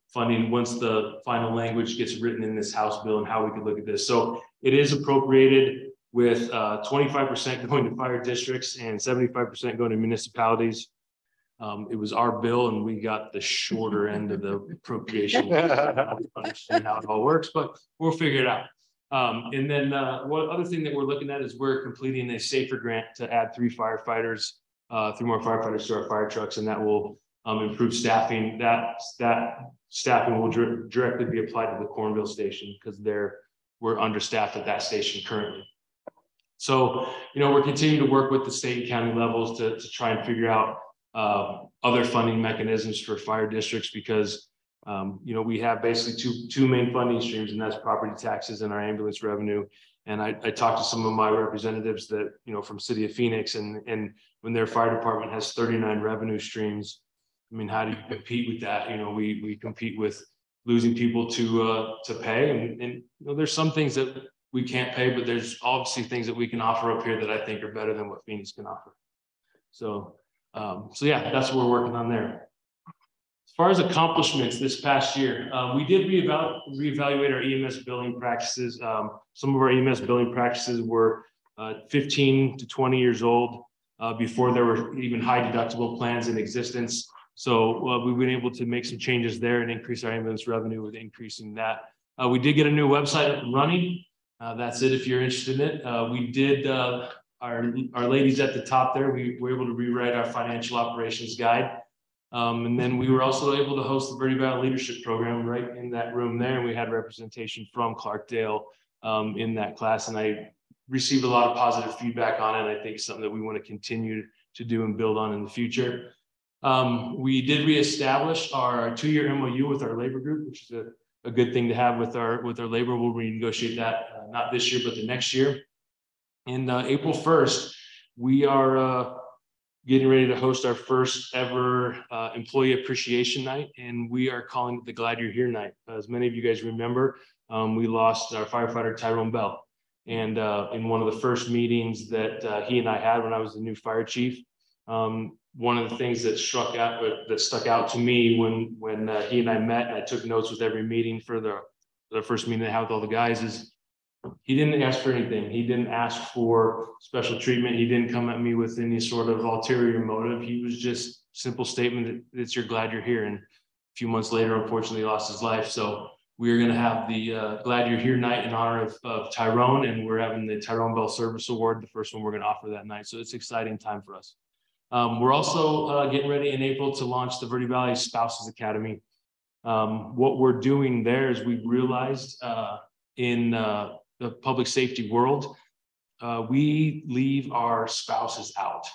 funding once the final language gets written in this House bill, and how we could look at this. So it is appropriated with 25% going to fire districts and 75% going to municipalities. It was our bill, and we got the shorter end of the appropriation. I don't understand how it all works, but we'll figure it out. And then one other thing that we're looking at is we're completing a SAFER grant to add 3 more firefighters to our fire trucks, and that will improve staffing. That staffing will directly be applied to the Cornville station, because we're understaffed at that station currently. So, we're continuing to work with the state and county levels to try and figure out other funding mechanisms for fire districts, because, we have basically two main funding streams, and that's property taxes and our ambulance revenue. And I talked to some of my representatives that, from City of Phoenix, and when their fire department has 39 revenue streams, I mean, how do you compete with that? We compete with losing people to pay, and there's some things that we can't pay, but there's obviously things that we can offer up here that I think are better than what Phoenix can offer. So yeah, that's what we're working on there. As far as accomplishments this past year, we did reevaluate our EMS billing practices. Some of our EMS billing practices were 15 to 20 years old before there were even high deductible plans in existence. So we've been able to make some changes there and increase our ambulance revenue with increasing that. We did get a new website up and running. That's it if you're interested in it. We did, our ladies at the top there, we were able to rewrite our financial operations guide. And then we were also able to host the Verde Valley Leadership Program right in that room there. And we had representation from Clarkdale in that class. And I received a lot of positive feedback on it. I think it's something that we want to continue to do and build on in the future. We did reestablish our 2-year MOU with our labor group, which is a good thing to have with our labor. We'll renegotiate that not this year, but the next year. And April 1st, we are getting ready to host our first ever employee appreciation night, and we are calling it the Glad You're Here night. As many of you guys remember, we lost our firefighter Tyrone Bell, and in one of the first meetings that he and I had when I was the new fire chief, one of the things that stuck out to me when he and I met, and I took notes with every meeting for the first meeting I had with all the guys, is he didn't ask for anything. He didn't ask for special treatment. He didn't come at me with any sort of ulterior motive. He was just simple statement that it's you're glad you're here. And a few months later, unfortunately, he lost his life. So we're going to have the Glad You're Here night in honor of Tyrone, and we're having the Tyrone Bell Service Award, the first one we're going to offer that night. So it's an exciting time for us. We're also getting ready in April to launch the Verde Valley Spouses Academy. What we're doing there is we've realized in the public safety world, we leave our spouses out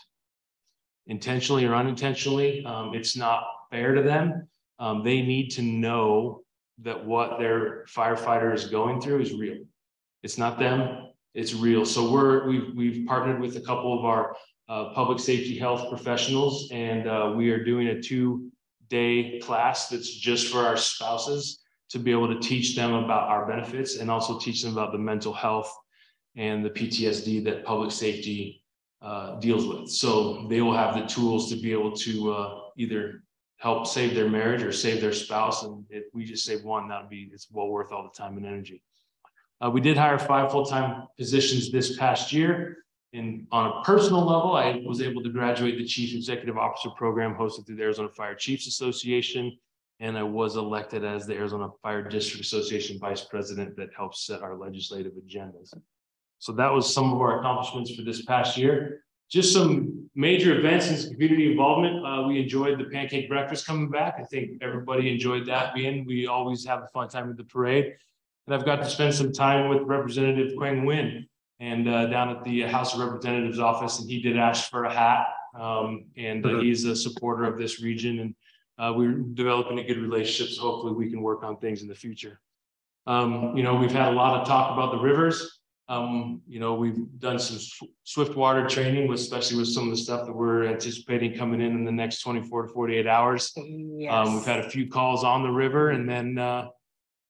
intentionally or unintentionally. It's not fair to them. They need to know that what their firefighter is going through is real. It's not them, it's real. So we've partnered with a couple of our public safety health professionals, and we are doing a 2-day class that's just for our spouses to be able to teach them about our benefits and also teach them about the mental health and the PTSD that public safety deals with. So they will have the tools to be able to either help save their marriage or save their spouse. And if we just save one, it's well worth all the time and energy. We did hire 5 full-time positions this past year. And on a personal level, I was able to graduate the Chief Executive Officer program hosted through the Arizona Fire Chiefs Association. And I was elected as the Arizona Fire District Association Vice President that helps set our legislative agendas. So that was some of our accomplishments for this past year. Just some major events and some community involvement. We enjoyed the pancake breakfast coming back. I think everybody enjoyed that being. We always have a fun time at the parade. And I've got to spend some time with Representative Quang Nguyen and down at the House of Representatives office. And he did ask for a hat. He's a supporter of this region. And we're developing a good relationship. So hopefully we can work on things in the future. We've had a lot of talk about the rivers. We've done some swift water training, especially with some of the stuff that we're anticipating coming in the next 24 to 48 hours. Yes. We've had a few calls on the river, and then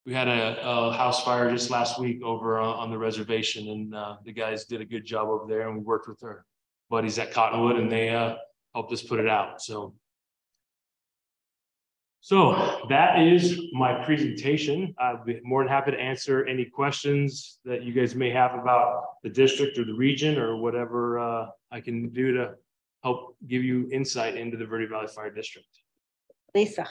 we had a house fire just last week over on the reservation, and the guys did a good job over there, and we worked with our buddies at Cottonwood, and they helped us put it out. So that is my presentation. I'd be more than happy to answer any questions that you guys may have about the district or the region or whatever I can do to help give you insight into the Verde Valley Fire District. Lisa.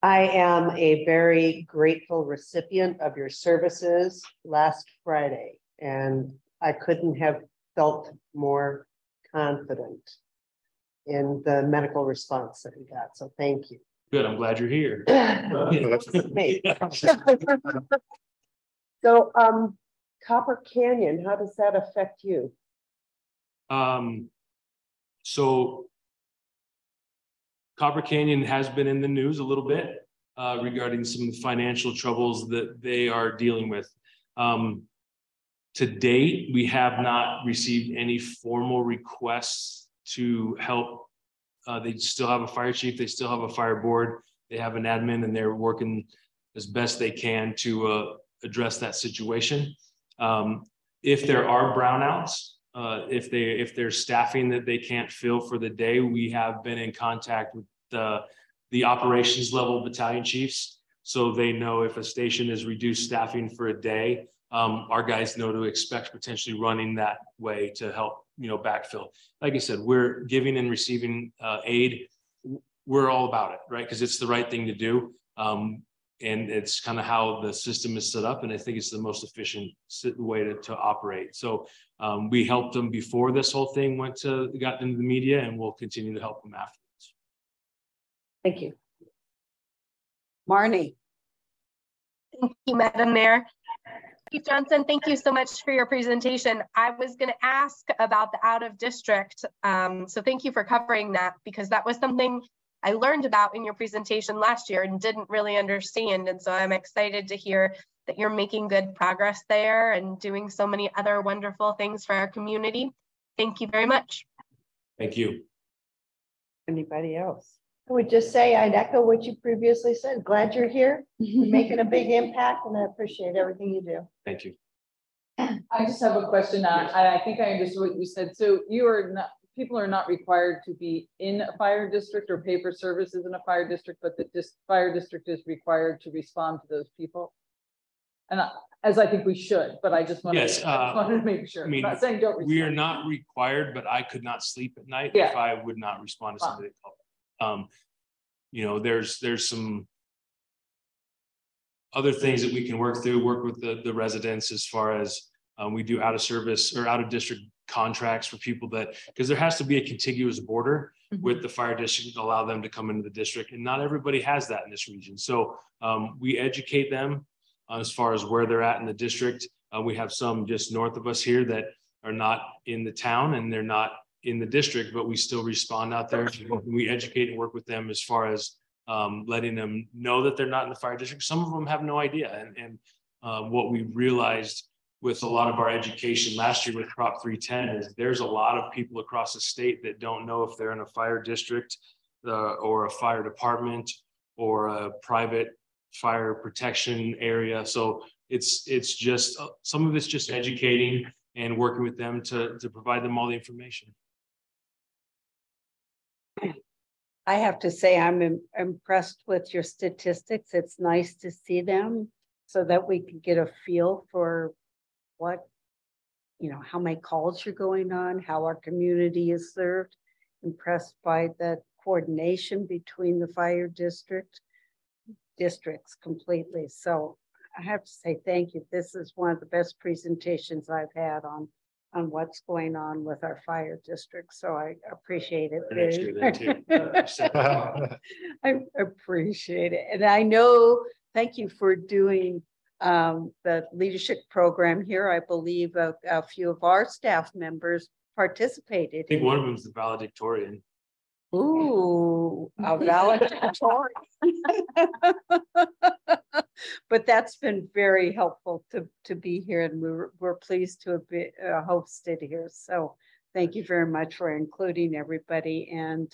I am a very grateful recipient of your services last Friday, and I couldn't have felt more confident in the medical response that we got. So thank you. Good. I'm glad you're here. So, Copper Canyon, how does that affect you? So Copper Canyon has been in the news a little bit regarding some financial troubles that they are dealing with. To date, we have not received any formal requests to help. They still have a fire chief, they still have a fire board, they have an admin, and they're working as best they can to address that situation. If there are brownouts, if there's staffing that they can't fill for the day, we have been in contact with the operations level battalion chiefs. So they know if a station is reduced staffing for a day, our guys know to expect potentially running that way to help, backfill. Like I said, we're giving and receiving aid. We're all about it, right? Because it's the right thing to do. And it's kind of how the system is set up. And I think it's the most efficient way to operate. So we helped them before this whole thing got into the media, and we'll continue to help them afterwards. Thank you. Marnie. Thank you, Madam Mayor. Chief Johnson, thank you so much for your presentation. I was going to ask about the out of district. So thank you for covering that, because that was something I learned about in your presentation last year and didn't really understand. And so I'm excited to hear that you're making good progress there and doing so many other wonderful things for our community. Thank you very much. Thank you. Anybody else? I would just say I'd echo what you previously said. Glad you're here. You're making a big impact, and I appreciate everything you do. Thank you. I just have a question. I think I understood what you said. So people are not required to be in a fire district or pay for services in a fire district, but the fire district is required to respond to those people. And as I think we should, but I just wanted, wanted to make sure. I mean, I'm not saying don't respond. We are not required, but I could not sleep at night if I would not respond to somebody. There's some other things that we can work with the residents as far as we do out of service or out of district contracts for people because there has to be a contiguous border with the fire district to allow them to come into the district. And not everybody has that in this region. So we educate them as far as where they're at in the district. We have some just north of us here that are not in the town and they're not in the district, but we still respond out there. We educate and work with them as far as letting them know that they're not in the fire district. Some of them have no idea. And what we realized with a lot of our education last year with Prop 310 is there's a lot of people across the state that don't know if they're in a fire district or a fire department or a private fire protection area. So it's just, some of it's just educating and working with them to provide them all the information. I have to say, I'm impressed with your statistics. It's nice to see them so that we can get a feel for what, you know, how many calls are going on, how our community is served. Impressed by the coordination between the fire districts completely. So I have to say thank you. This is one of the best presentations I've had on what's going on with our fire district. So I appreciate it. I appreciate it. And I know, thank you for doing the leadership program here. I believe a few of our staff members participated. I think one of them is the valedictorian. Ooh, a valedictorian. But that's been very helpful to be here, and we're pleased to have been hosted here. So thank you very much for including everybody. And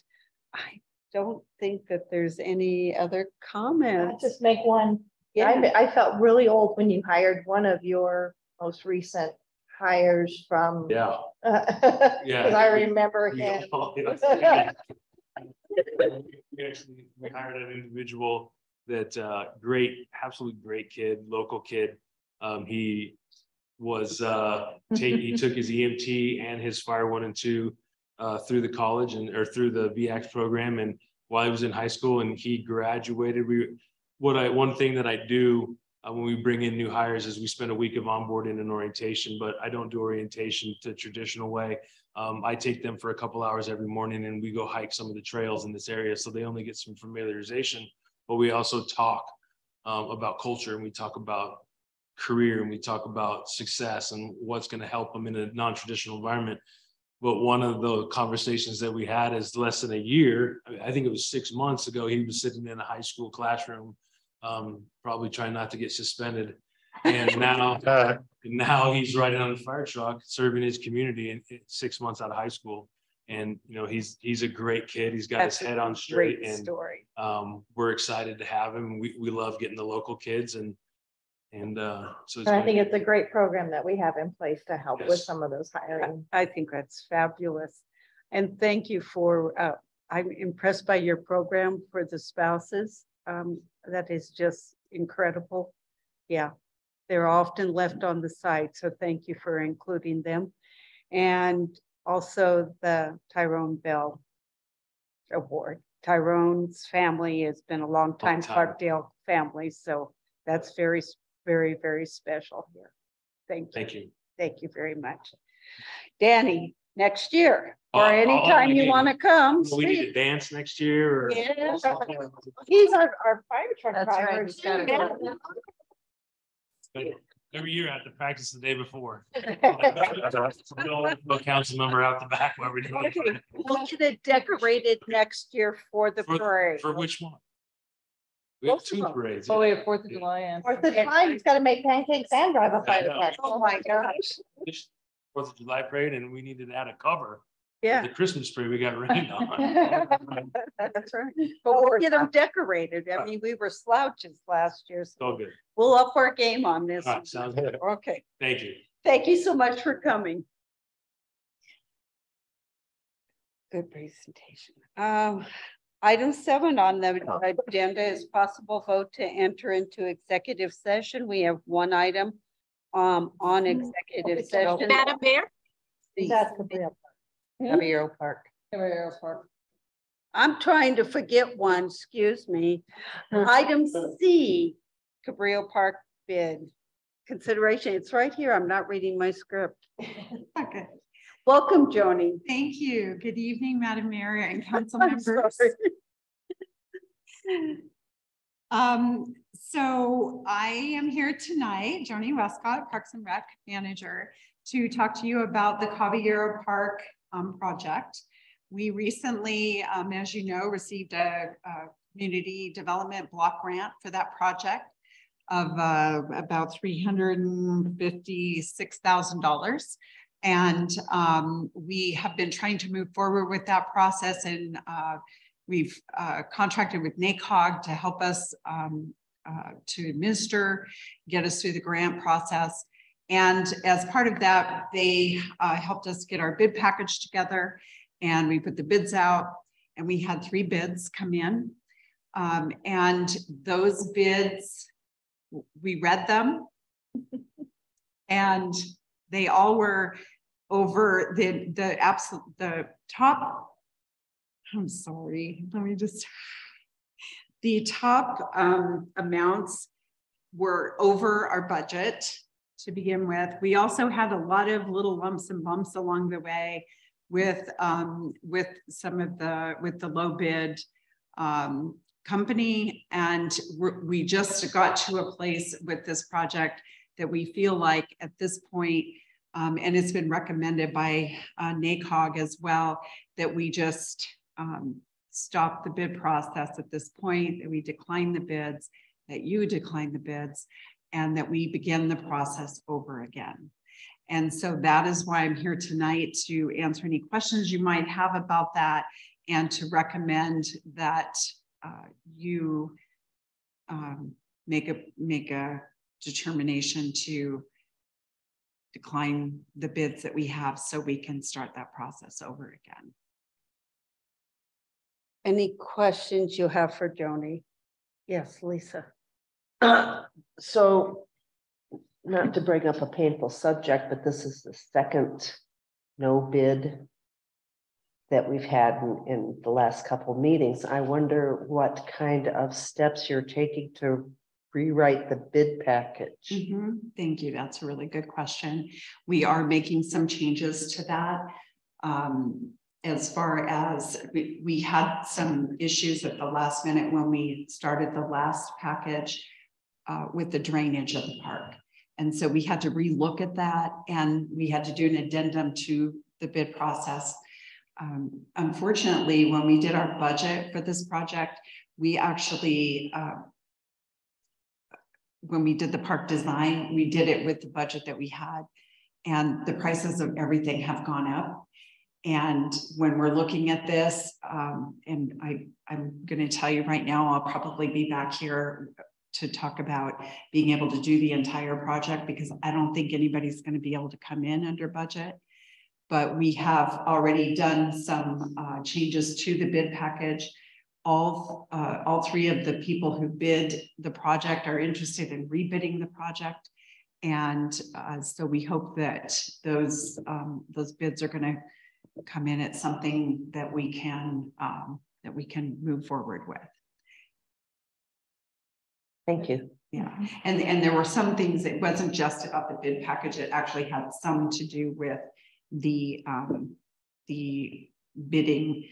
I don't think that there's any other comments. I'll just make one. Yeah. I felt really old when you hired one of your most recent hires from. Yeah. Because I remember him. We hired an individual that absolutely great kid, local kid. He was he took his EMT and his fire 1 and 2 through the college or through the VAX program, and while he was in high school, and he graduated. One thing that I do when we bring in new hires is we spend a week of onboarding and orientation, but I don't do orientation the traditional way. I take them for a couple hours every morning, and we go hike some of the trails in this area, so they only get some familiarization. But we also talk about culture, and we talk about career, and we talk about success and what's going to help them in a non-traditional environment. But one of the conversations that we had is less than a year, I think it was 6 months ago, he was sitting in a high school classroom, probably trying not to get suspended. And now he's riding on a fire truck, serving his community in 6 months out of high school. And, you know, he's a great kid. He's got his head on straight. Great story. We're excited to have him. We love getting the local kids, and so I think it's a great program that we have in place to help with some of those hiring. I think that's fabulous. And thank you for, I'm impressed by your program for the spouses. That is just incredible. Yeah, they're often left on the side. So thank you for including them. And also the Tyrone Bell Award. Tyrone's family has been a long time Clarkdale family. So that's very, very, very special here. Thank you. Thank you. Thank you very much. Danny, next year or anytime you want to come. We need to dance next year. Or yeah. He's our fire truck driver. Every year I have to practice the day before. No council member out the back while we're doing it. We'll get it decorated next year for the parade. For which one? We have 2 parades. Oh, we have 4th of July and 4th of July. He's got to make pancakes and drive a fire truck. Oh my gosh. 4th of July parade, and we needed to add a cover. Yeah. The Christmas parade we got rained on. That's right. But we'll get them decorated. I mean, we were slouches last year. So all good. We'll up our game on this. All right, sounds good. Okay. Thank you. Thank you so much for coming. Good presentation. Item 7 on the agenda is possible vote to enter into executive session. We have one item on executive session. Madam Mayor? That's Cabrillo Park. Cabrillo Park. I'm trying to forget one, excuse me. Item C, Cabrillo Park bid. Consideration, it's right here. I'm not reading my script. Okay. Welcome, Joni. Thank you. Good evening, Madam Mayor and council members. So I am here tonight, Joni Westcott, Parks and Rec Manager, to talk to you about the Caballero Park project. We recently, as you know, received a community development block grant for that project of about $356,000. And we have been trying to move forward with that process, and we've contracted with NACOG to help us to administer, get us through the grant process. And as part of that, they helped us get our bid package together, and we put the bids out, and we had 3 bids come in. And those bids, we read them, and they all were over the top. I'm sorry, let me just. The top amounts were over our budget to begin with. We also had a lot of little lumps and bumps along the way with some of the low bid company, and we just got to a place with this project that we feel like at this point, and it's been recommended by NACOG as well, that we just stop the bid process at this point, that we decline the bids, that you decline the bids, and that we begin the process over again. And so that is why I'm here tonight, to answer any questions you might have about that, and to recommend that you make a determination to decline the bids that we have, so we can start that process over again. Any questions you have for Joni? Yes, Lisa. So, not to bring up a painful subject, but this is the second no bid that we've had in the last couple of meetings. I wonder what kind of steps you're taking to rewrite the bid package. Thank you. That's a really good question. We are making some changes to that. As far as we had some issues at the last minute when we started the last package with the drainage of the park. And so we had to relook at that, and we had to do an addendum to the bid process. Unfortunately, when we did our budget for this project, we actually, when we did the park design, we did it with the budget that we had, and the prices of everything have gone up. And when we're looking at this, and I'm going to tell you right now, I'll probably be back here to talk about being able to do the entire project, because I don't think anybody's going to be able to come in under budget. But we have already done some changes to the bid package. All 3 of the people who bid the project are interested in rebidding the project. And so we hope that those bids are going to come in at something that we can move forward with. Thank you. Yeah, and there were some things, it wasn't just about the bid package, it actually had some to do with the bidding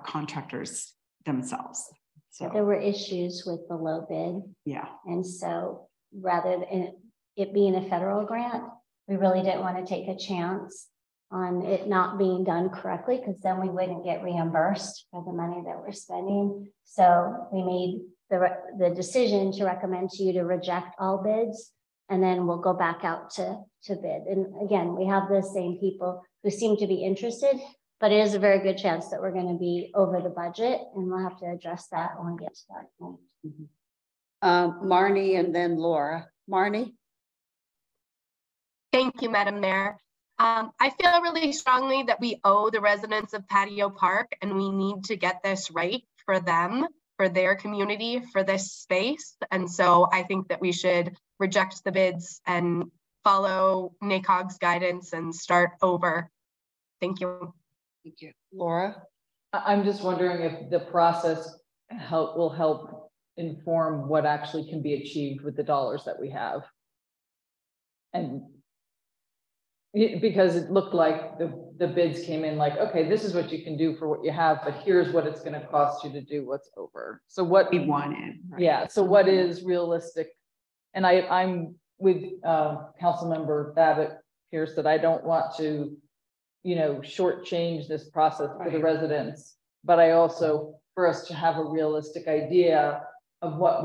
contractors themselves. So there were issues with the low bid. Yeah. And so rather than it being a federal grant, we really didn't want to take a chance on it not being done correctly, because then we wouldn't get reimbursed for the money that we're spending. So we made the decision to recommend to you to reject all bids, and then we'll go back out to bid. And again, we have the same people who seem to be interested, but it is a very good chance that we're going to be over the budget, and we'll have to address that when we get to that point. Marnie and then Laura. Marnie? Thank you, Madam Mayor. I feel really strongly that we owe the residents of Patio Park, and we need to get this right for them, for their community, for this space. And so I think that we should reject the bids and follow NACOG's guidance and start over. Thank you. Thank you. Laura? I'm just wondering if the process will help inform what actually can be achieved with the dollars that we have. And because it looked like the bids came in like, okay, this is what you can do for what you have, but here's what it's going to cost you to do what's over. So what we wanted. Right? Yeah. So what is realistic? And I'm with Councilmember Babbitt Pierce that I don't want to, shortchange this process for the residents, but I also, for us to have a realistic idea of what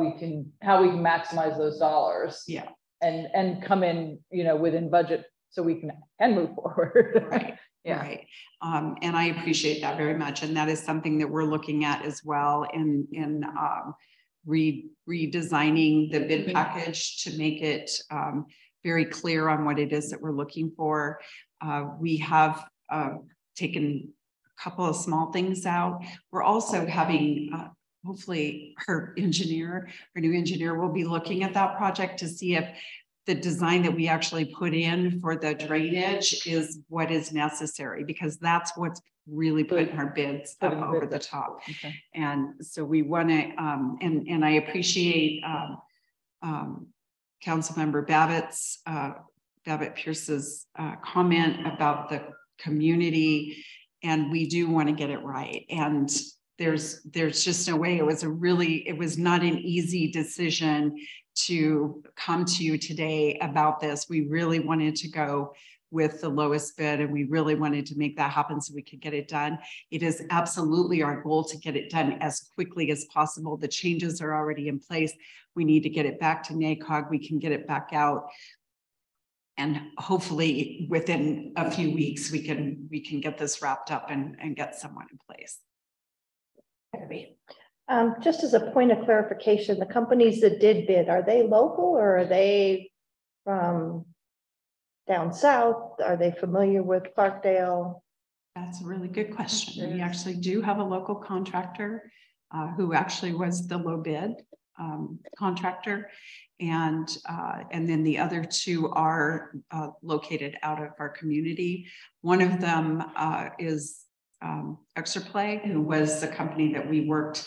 how we can maximize those dollars. Yeah. And come in, within budget, so we can move forward. Right. Yeah. Right. And I appreciate that very much. And that is something that we're looking at as well in redesigning the bid package to make it very clear on what it is that we're looking for. We have taken a couple of small things out. We're also having, hopefully our new engineer will be looking at that project to see if the design that we actually put in for the drainage is what is necessary, because that's what's really putting our bids up over the top. Okay. And so we want to, and I appreciate Councilmember Babbitt Pierce's comment about the community, and we do want to get it right. And there's just no way. It was not an easy decision to come to you today about this. We really wanted to go with the lowest bid, and we really wanted to make that happen so we could get it done. It is absolutely our goal to get it done as quickly as possible. The changes are already in place. We need to get it back to NACOG. We can get it back out. And hopefully within a few weeks, we can get this wrapped up and get someone in place. Just as a point of clarification, the companies that did bid, are they local or are they from down south? Are they familiar with Clarkdale? That's a really good question. We actually do have a local contractor who actually was the low bid contractor. And then the other two are located out of our community. One of them is Exerplay, who was the company that we worked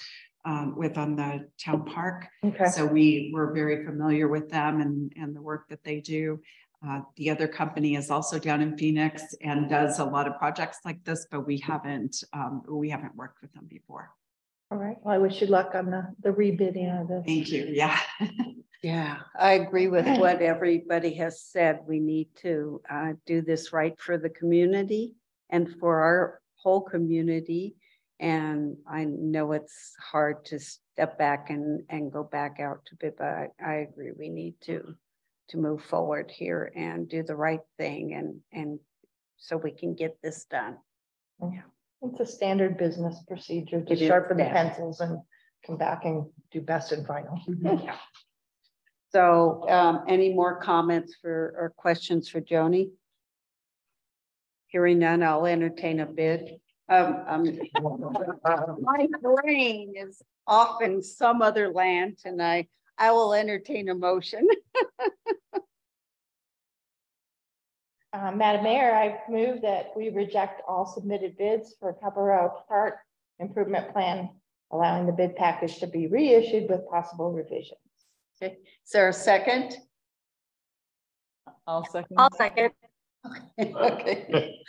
with on the town park. Okay. So we were very familiar with them and the work that they do. The other company is also down in Phoenix and does a lot of projects like this, but we haven't worked with them before. All right. Well, I wish you luck on the rebidding of this. Thank you. Yeah. Yeah, I agree with what everybody has said. We need to do this right for the community and for our whole community. And I know it's hard to step back and go back out to bid, but I agree. We need to move forward here and do the right thing and so we can get this done. Yeah. It's a standard business procedure to It is sharpen the standard. pencils and come back and do best and final. Yeah. So any more comments or questions for Joni? Hearing none, I'll entertain a bid. My brain is off in some other land tonight. I will entertain a motion. Madam Mayor, I move that we reject all submitted bids for Cabral Park Improvement Plan, allowing the bid package to be reissued with possible revisions. Okay. Is there a second? I'll second. I'll second. Okay.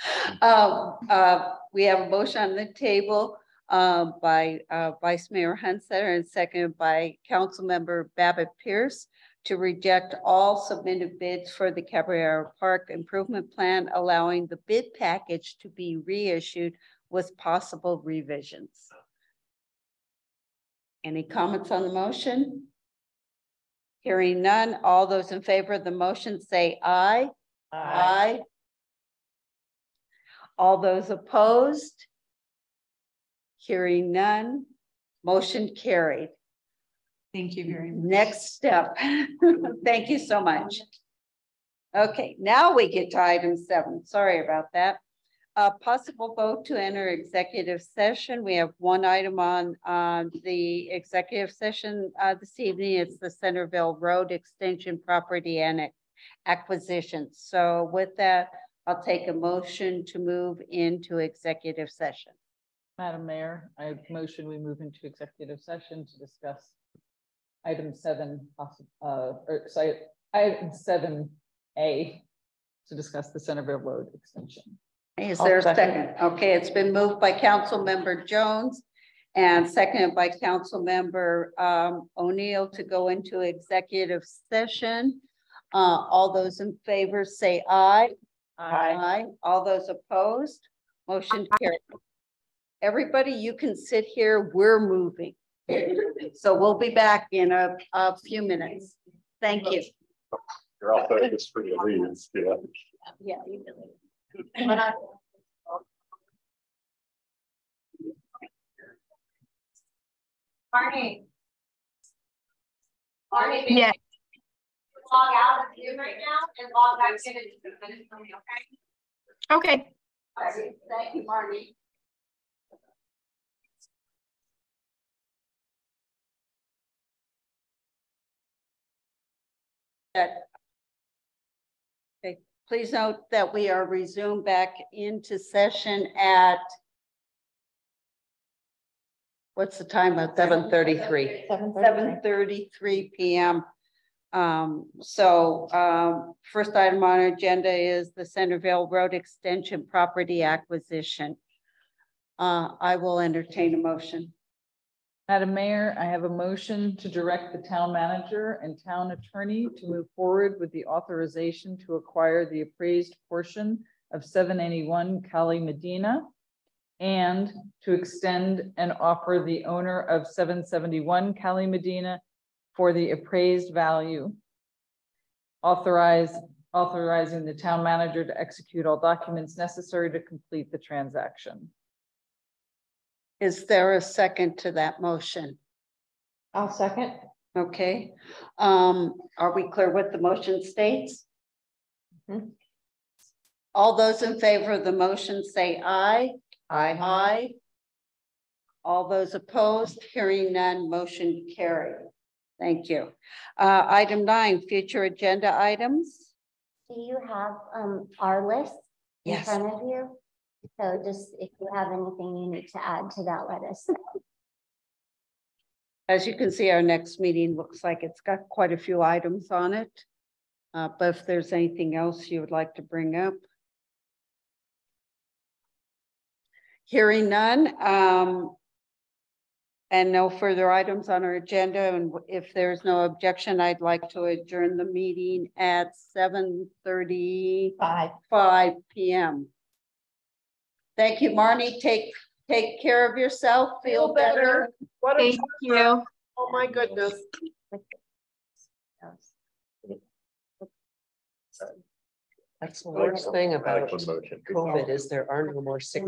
We have a motion on the table by Vice Mayor Hunsetter and seconded by Councilmember Babbitt Pierce to reject all submitted bids for the Cabral Park Improvement Plan, allowing the bid package to be reissued with possible revisions. Any comments on the motion? Hearing none, all those in favor of the motion say aye. Aye. All those opposed? Hearing none, motion carried. Thank you very much. Next step. Thank you so much. Okay, now we get to item 7. Sorry about that. Possible vote to enter executive session. We have one item on the executive session this evening. It's the Centerville Road Extension Property and Acquisition. So with that, I'll take a motion to move into executive session. Madam Mayor, I motion we move into executive session to discuss item 7, item 7A, to discuss the Centerville Road extension. Is there a second? Okay, it's been moved by Councilmember Jones and seconded by Councilmember O'Neill to go into executive session. All those in favor say aye. Aye. All those opposed? Motion carried. Everybody, you can sit here. We're moving. So we'll be back in a few minutes. Thank you. You're all focused for the leads. Yeah. Yeah, you can. Morning. Yeah. Log out of Zoom right now and log back in and just finish for me, okay? Okay. All right, thank you, Marty. Okay, please note that we are resumed back into session at, what's the time of 7:33. 7:33 p.m. First item on our agenda is the Centerville Road Extension property acquisition. I will entertain a motion. Madam Mayor, I have a motion to direct the town manager and town attorney to move forward with the authorization to acquire the appraised portion of 781 Cali Medina and to extend and offer the owner of 771 Cali Medina for the appraised value. Authorizing the town manager to execute all documents necessary to complete the transaction. Is there a second to that motion? I'll second. Okay. Are we clear what the motion states? Mm-hmm. All those in favor of the motion say aye. Aye. Aye. All those opposed, hearing none, motion carried. Thank you. Item 9, future agenda items. Do you have our list in Yes. front of you? So just if you have anything you need to add to that, let us know. As you can see, our next meeting looks like it's got quite a few items on it. But if there's anything else you would like to bring up. Hearing none, and no further items on our agenda. And if there's no objection, I'd like to adjourn the meeting at 7:35 p.m. Thank you, Marnie. Take care of yourself. Feel better. What Thank you. Oh my goodness. That's the worst thing about COVID is there are no more sick